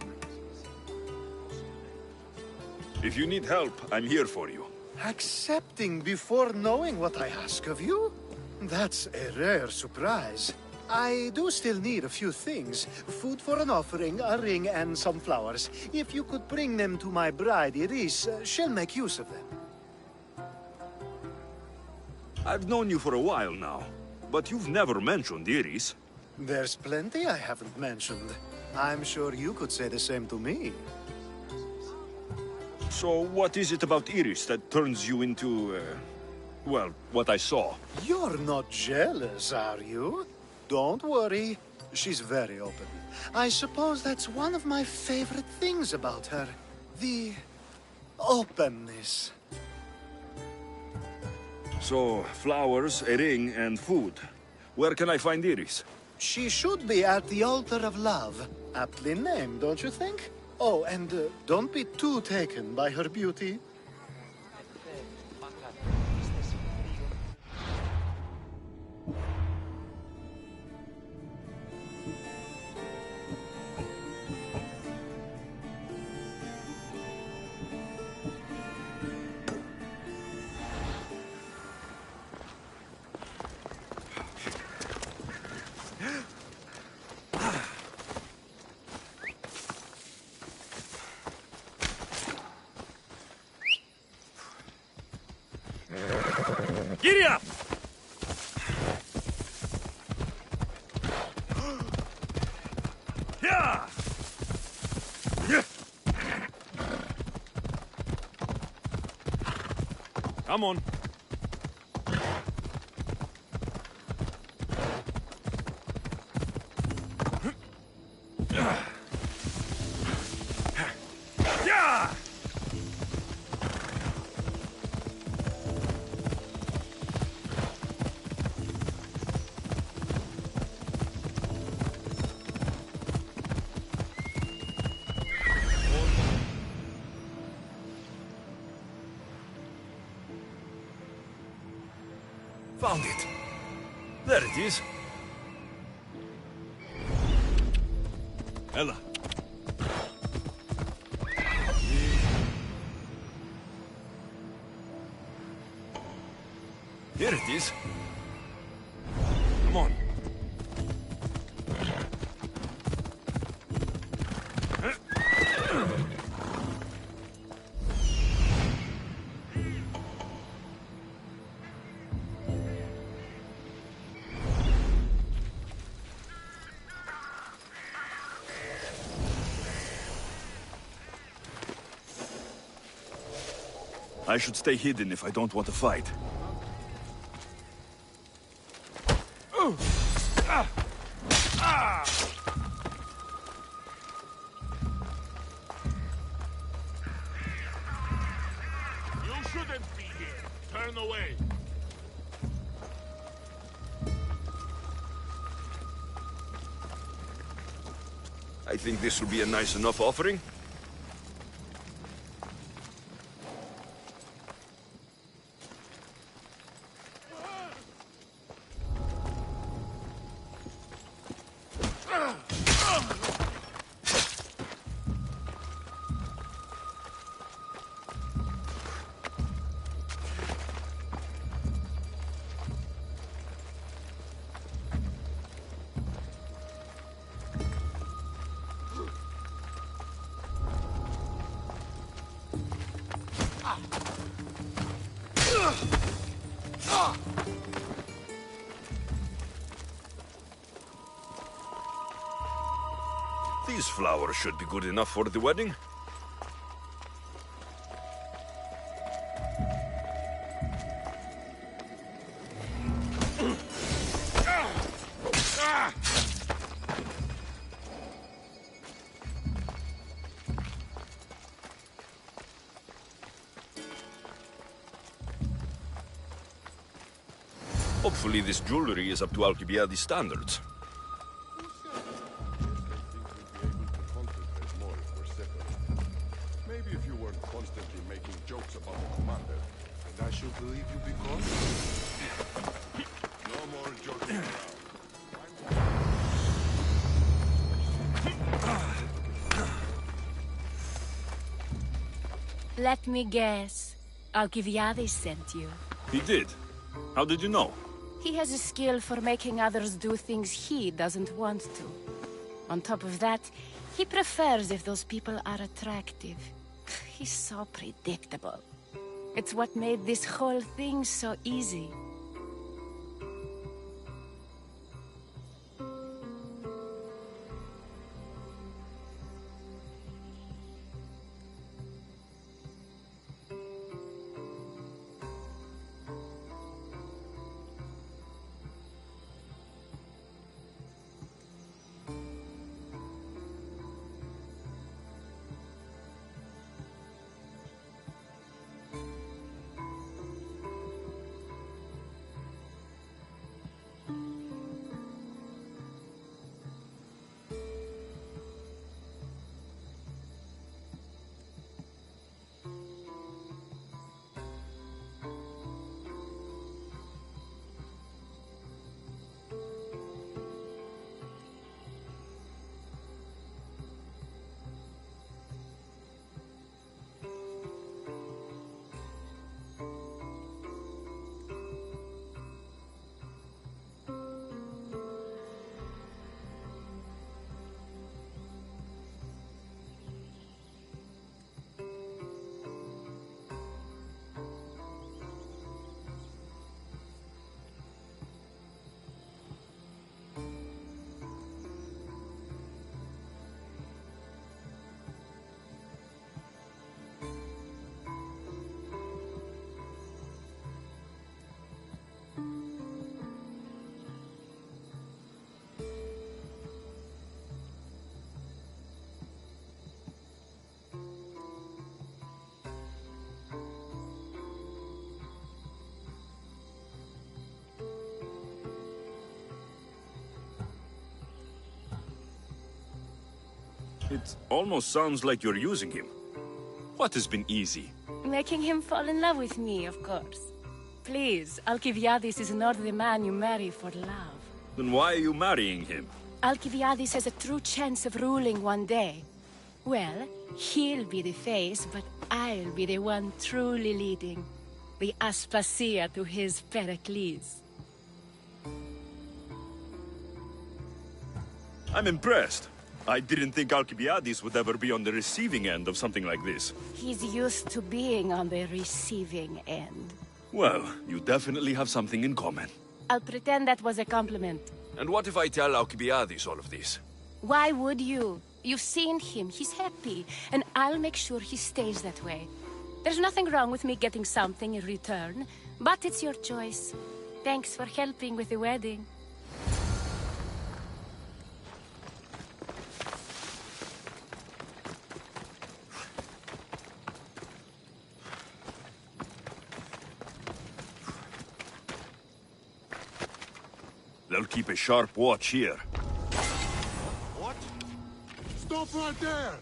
If you need help, I'm here for you. Accepting before knowing what I ask of you? That's a rare surprise. I do still need a few things. Food for an offering, a ring, and some flowers. If you could bring them to my bride, Iris, she'll make use of them. I've known you for a while now, but you've never mentioned Iris. There's plenty I haven't mentioned. I'm sure you could say the same to me. So what is it about Iris that turns you into, well, what I saw? You're not jealous, are you? Don't worry. She's very open. I suppose that's one of my favorite things about her. The openness. So, flowers, a ring, and food. Where can I find Iris? She should be at the altar of love. Aptly named, don't you think? Oh, and don't be too taken by her beauty. Giddy up! Yeah! Yeah! Come on. Yeah! Found it. There it is. Ella. Here it is. Come on. I should stay hidden if I don't want to fight. You shouldn't be here. Turn away. I think this will be a nice enough offering. These flowers should be good enough for the wedding. Hopefully this jewelry is up to Alcibiades standards. Maybe if you weren't constantly making jokes about the commander, and I should believe you because... No more joking around. Let me guess. Alcibiades sent you. He did. How did you know? He has a skill for making others do things he doesn't want to. On top of that, he prefers if those people are attractive. He's so predictable. It's what made this whole thing so easy. It almost sounds like you're using him. What has been easy? Making him fall in love with me, of course. Please, Alcibiades is not the man you marry for love. Then why are you marrying him? Alcibiades has a true chance of ruling one day. Well, he'll be the face, but I'll be the one truly leading. The Aspasia to his Pericles. I'm impressed. I didn't think Alcibiades would ever be on the receiving end of something like this. He's used to being on the receiving end. Well, you definitely have something in common. I'll pretend that was a compliment. And what if I tell Alcibiades all of this? Why would you? You've seen him, he's happy, and I'll make sure he stays that way. There's nothing wrong with me getting something in return, but it's your choice. Thanks for helping with the wedding. They'll keep a sharp watch here. What? Stop right there!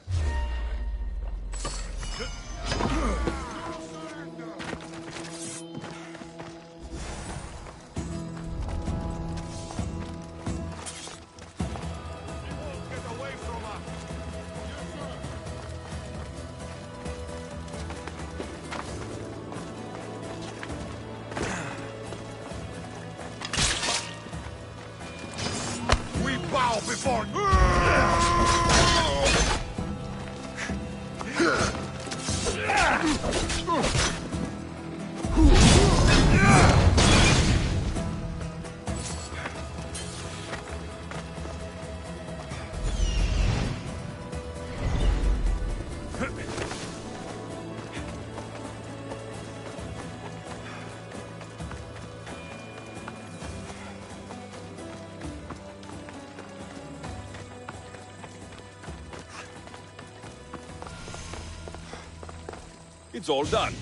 Bow before you! It's all done.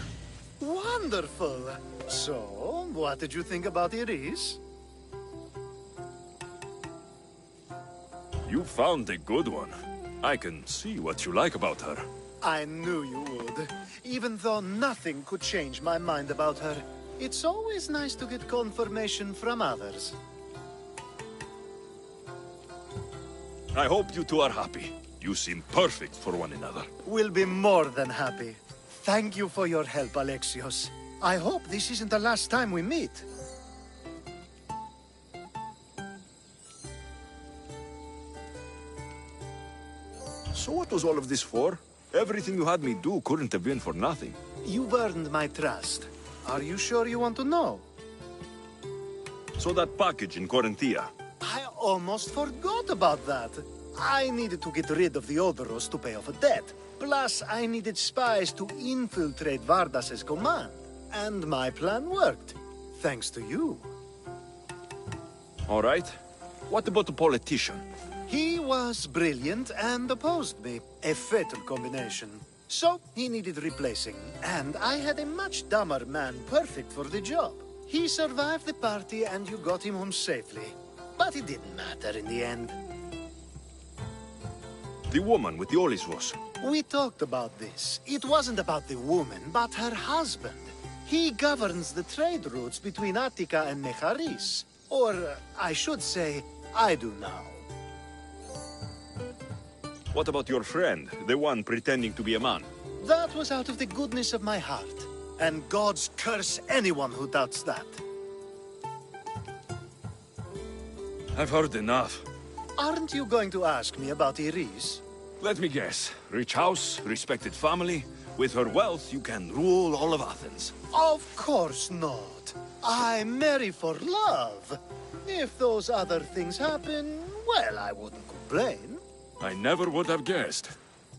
Wonderful. So, what did you think about Iris? You found a good one. I can see what you like about her. I knew you would. Even though nothing could change my mind about her, it's always nice to get confirmation from others. I hope you two are happy. You seem perfect for one another. We'll be more than happy. Thank you for your help, Alexios. I hope this isn't the last time we meet. So what was all of this for? Everything you had me do couldn't have been for nothing. You've earned my trust. Are you sure you want to know? So that package in Corinthia. I almost forgot about that. I needed to get rid of the Odoros to pay off a debt. Plus, I needed spies to infiltrate Vardas's command. And my plan worked. Thanks to you. All right. What about the politician? He was brilliant and opposed me. A fatal combination. So, he needed replacing. And I had a much dumber man perfect for the job. He survived the party and you got him home safely. But it didn't matter in the end. The woman with the Olisvos. We talked about this. It wasn't about the woman, but her husband. He governs the trade routes between Attica and Mecharis. Or, I should say, I do now. What about your friend, the one pretending to be a man? That was out of the goodness of my heart. And gods curse anyone who doubts that. I've heard enough. Aren't you going to ask me about Iris? Let me guess. Rich house, respected family. With her wealth, you can rule all of Athens. Of course not. I marry for love. If those other things happen, well, I wouldn't complain. I never would have guessed.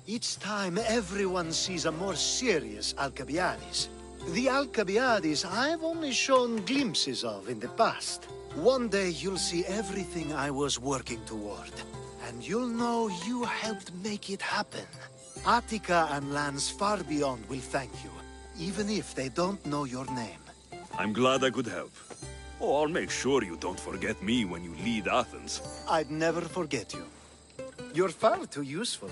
It's time everyone sees a more serious Alcibiades. The Alcibiades I've only shown glimpses of in the past. One day you'll see everything I was working toward. And you'll know you helped make it happen. Attica and lands far beyond will thank you, even if they don't know your name. I'm glad I could help. Oh, I'll make sure you don't forget me when you lead Athens. I'd never forget you. You're far too useful.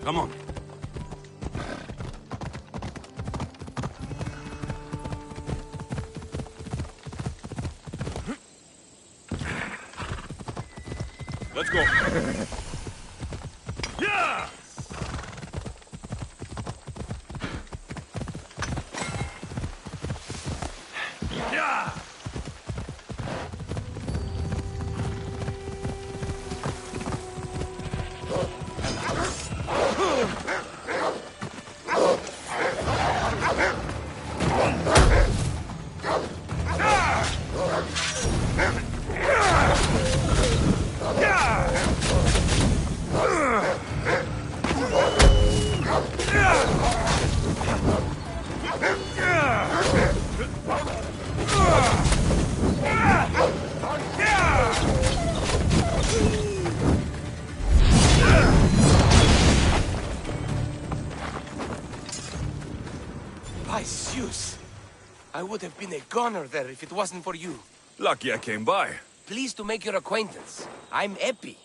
Come on. Let's go. Yeah! Yeah! By Zeus! I would have been a goner there if it wasn't for you. Lucky I came by. Pleased to make your acquaintance. I'm Epi.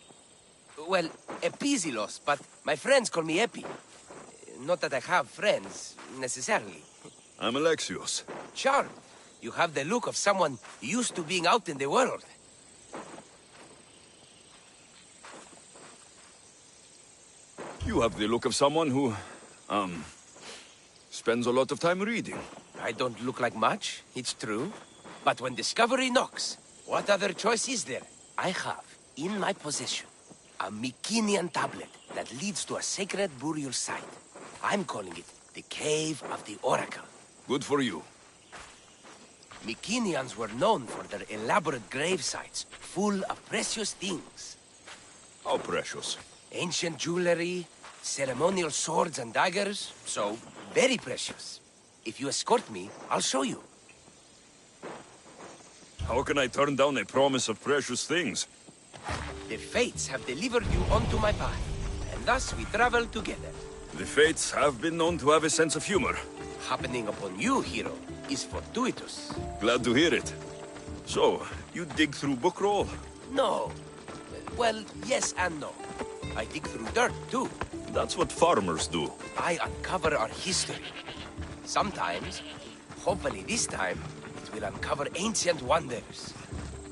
Well, Epizilos, but my friends call me Epi. Not that I have friends, necessarily. I'm Alexios. Charmed. You have the look of someone used to being out in the world. You have the look of someone who, spends a lot of time reading. I don't look like much, it's true. But when discovery knocks, what other choice is there? I have, in my possession, a Mycenaean tablet that leads to a sacred burial site. I'm calling it the Cave of the Oracle. Good for you. Mycenaeans were known for their elaborate grave sites, full of precious things. How precious? Ancient jewelry, ceremonial swords and daggers, so very precious. If you escort me, I'll show you. How can I turn down a promise of precious things? The Fates have delivered you onto my path, and thus we travel together. The Fates have been known to have a sense of humor. Happening upon you, hero, is fortuitous. Glad to hear it. So, you dig through book roll? No. Well, yes and no. I dig through dirt, too. That's what farmers do. I uncover our history. Sometimes, hopefully this time, it will uncover ancient wonders.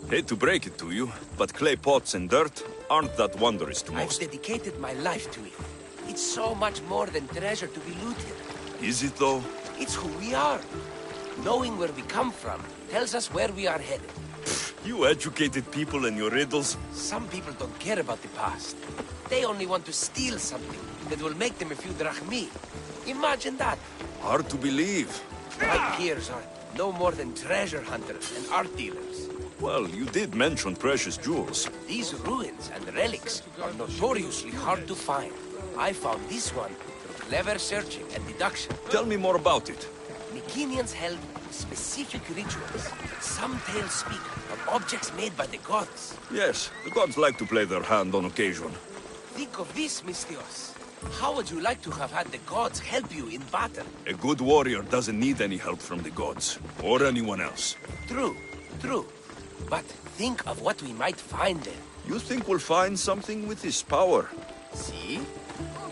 Hate to break it to you, but clay pots and dirt aren't that wondrous to I've most. dedicated my life to it. It's so much more than treasure to be looted. Is it though? It's who we are. Knowing where we come from tells us where we are headed. You educated people and your riddles. Some people don't care about the past. They only want to steal something that will make them a few drachmi. Imagine that. Hard to believe. My peers are no more than treasure hunters and art dealers. Well, you did mention precious jewels. These ruins and relics are notoriously hard to find. I found this one through clever searching and deduction. Tell me more about it. Mycenaeans held specific rituals. Some tales speak of objects made by the gods. Yes, the gods like to play their hand on occasion. Think of this, Mystios. How would you like to have had the gods help you in battle? A good warrior doesn't need any help from the gods, or anyone else. True, true. But think of what we might find there. You think we'll find something with this power? See?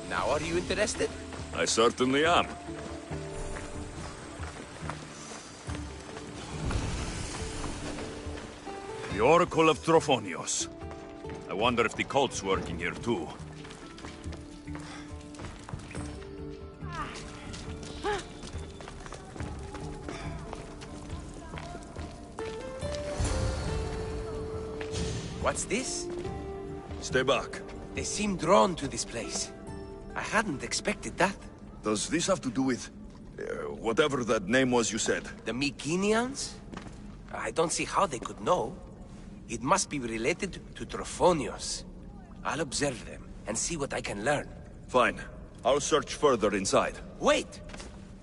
Now are you interested? I certainly am. The Oracle of Trophonios. I wonder if the cult's working here too. What's this? Stay back. They seem drawn to this place. I hadn't expected that. Does this have to do with... whatever that name was you said? The Mycenaeans? I don't see how they could know. It must be related to Trophonios. I'll observe them and see what I can learn. Fine. I'll search further inside. Wait!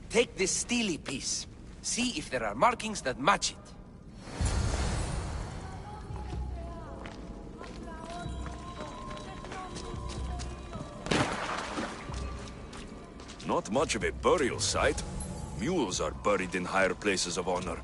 Take this steely piece. See if there are markings that match it. Not much of a burial site. Mules are buried in higher places of honor.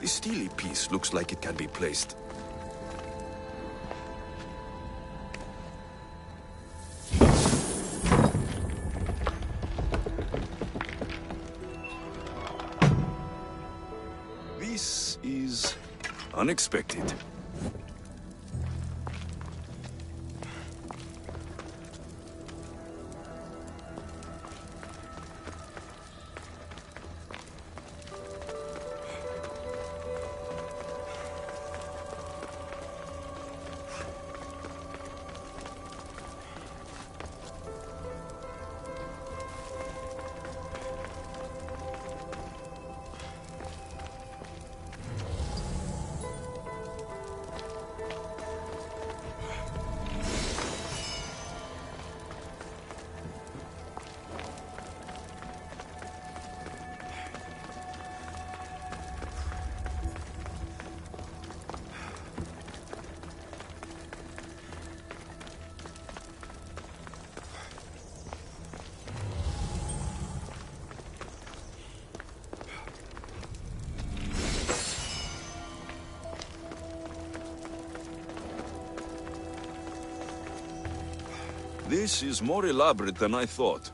This steely piece looks like it can be placed. This is unexpected. This is more elaborate than I thought.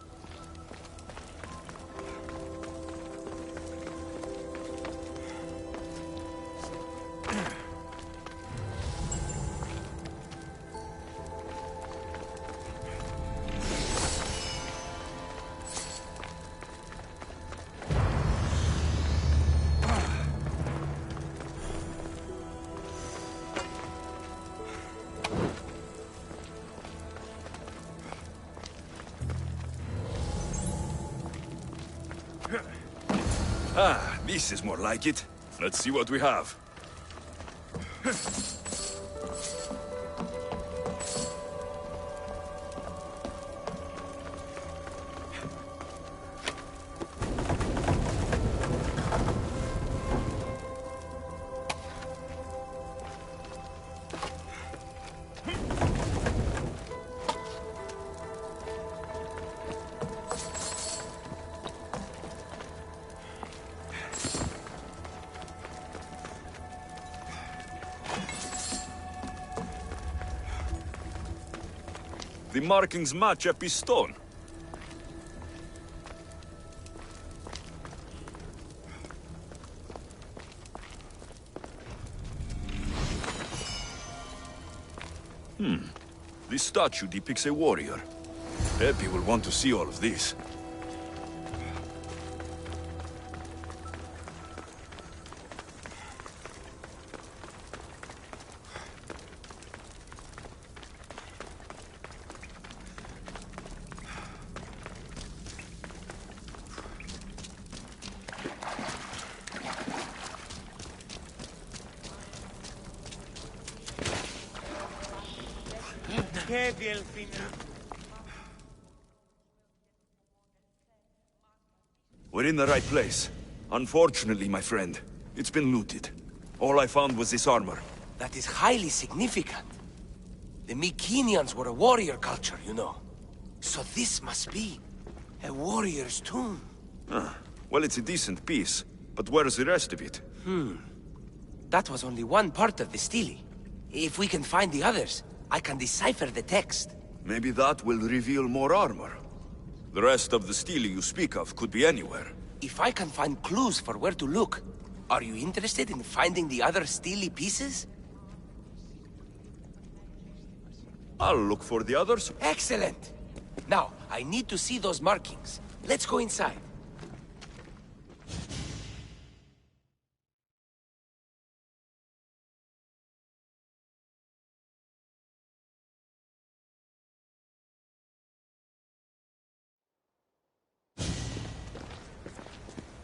Ah, this is more like it. Let's see what we have. The markings match a piston. This statue depicts a warrior. Epi will want to see all of this. We're in the right place. Unfortunately, my friend, it's been looted. All I found was this armor. That is highly significant. The Mycenaeans were a warrior culture, you know. So this must be a warrior's tomb. Well, it's a decent piece, but where's the rest of it? That was only one part of the stele. If we can find the others, I can decipher the text. Maybe that will reveal more armor. The rest of the stele you speak of could be anywhere. If I can find clues for where to look, are you interested in finding the other stele pieces? I'll look for the others. Excellent! Now, I need to see those markings. Let's go inside.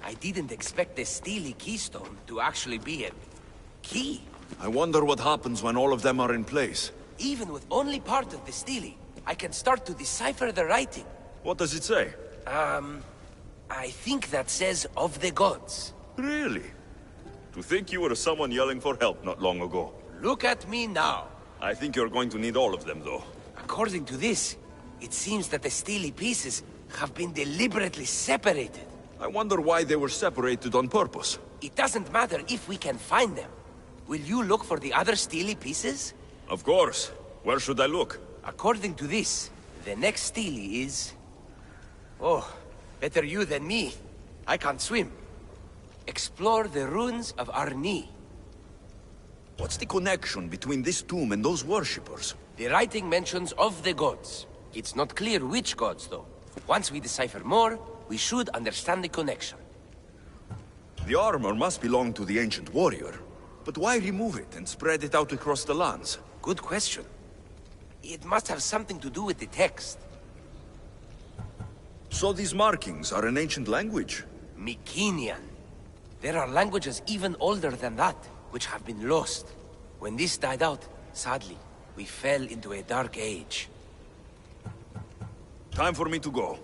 I didn't expect the stele keystone to actually be a key. I wonder what happens when all of them are in place. Even with only part of the stele, I can start to decipher the writing. What does it say? I think that says of the gods. Really? To think you were someone yelling for help not long ago. Look at me now. I think you're going to need all of them, though. According to this, it seems that the stele pieces have been deliberately separated. I wonder why they were separated on purpose. It doesn't matter if we can find them. Will you look for the other steely pieces? Of course. Where should I look? According to this, the next steely is... Oh, better you than me. I can't swim. Explore the ruins of Arni. What's the connection between this tomb and those worshippers? The writing mentions of the gods. It's not clear which gods, though. Once we decipher more, we should understand the connection. The armor must belong to the ancient warrior. But why remove it and spread it out across the lands? Good question. It must have something to do with the text. So these markings are an ancient language? Mycenaean. There are languages even older than that, which have been lost. When this died out, sadly, we fell into a dark age. Time for me to go.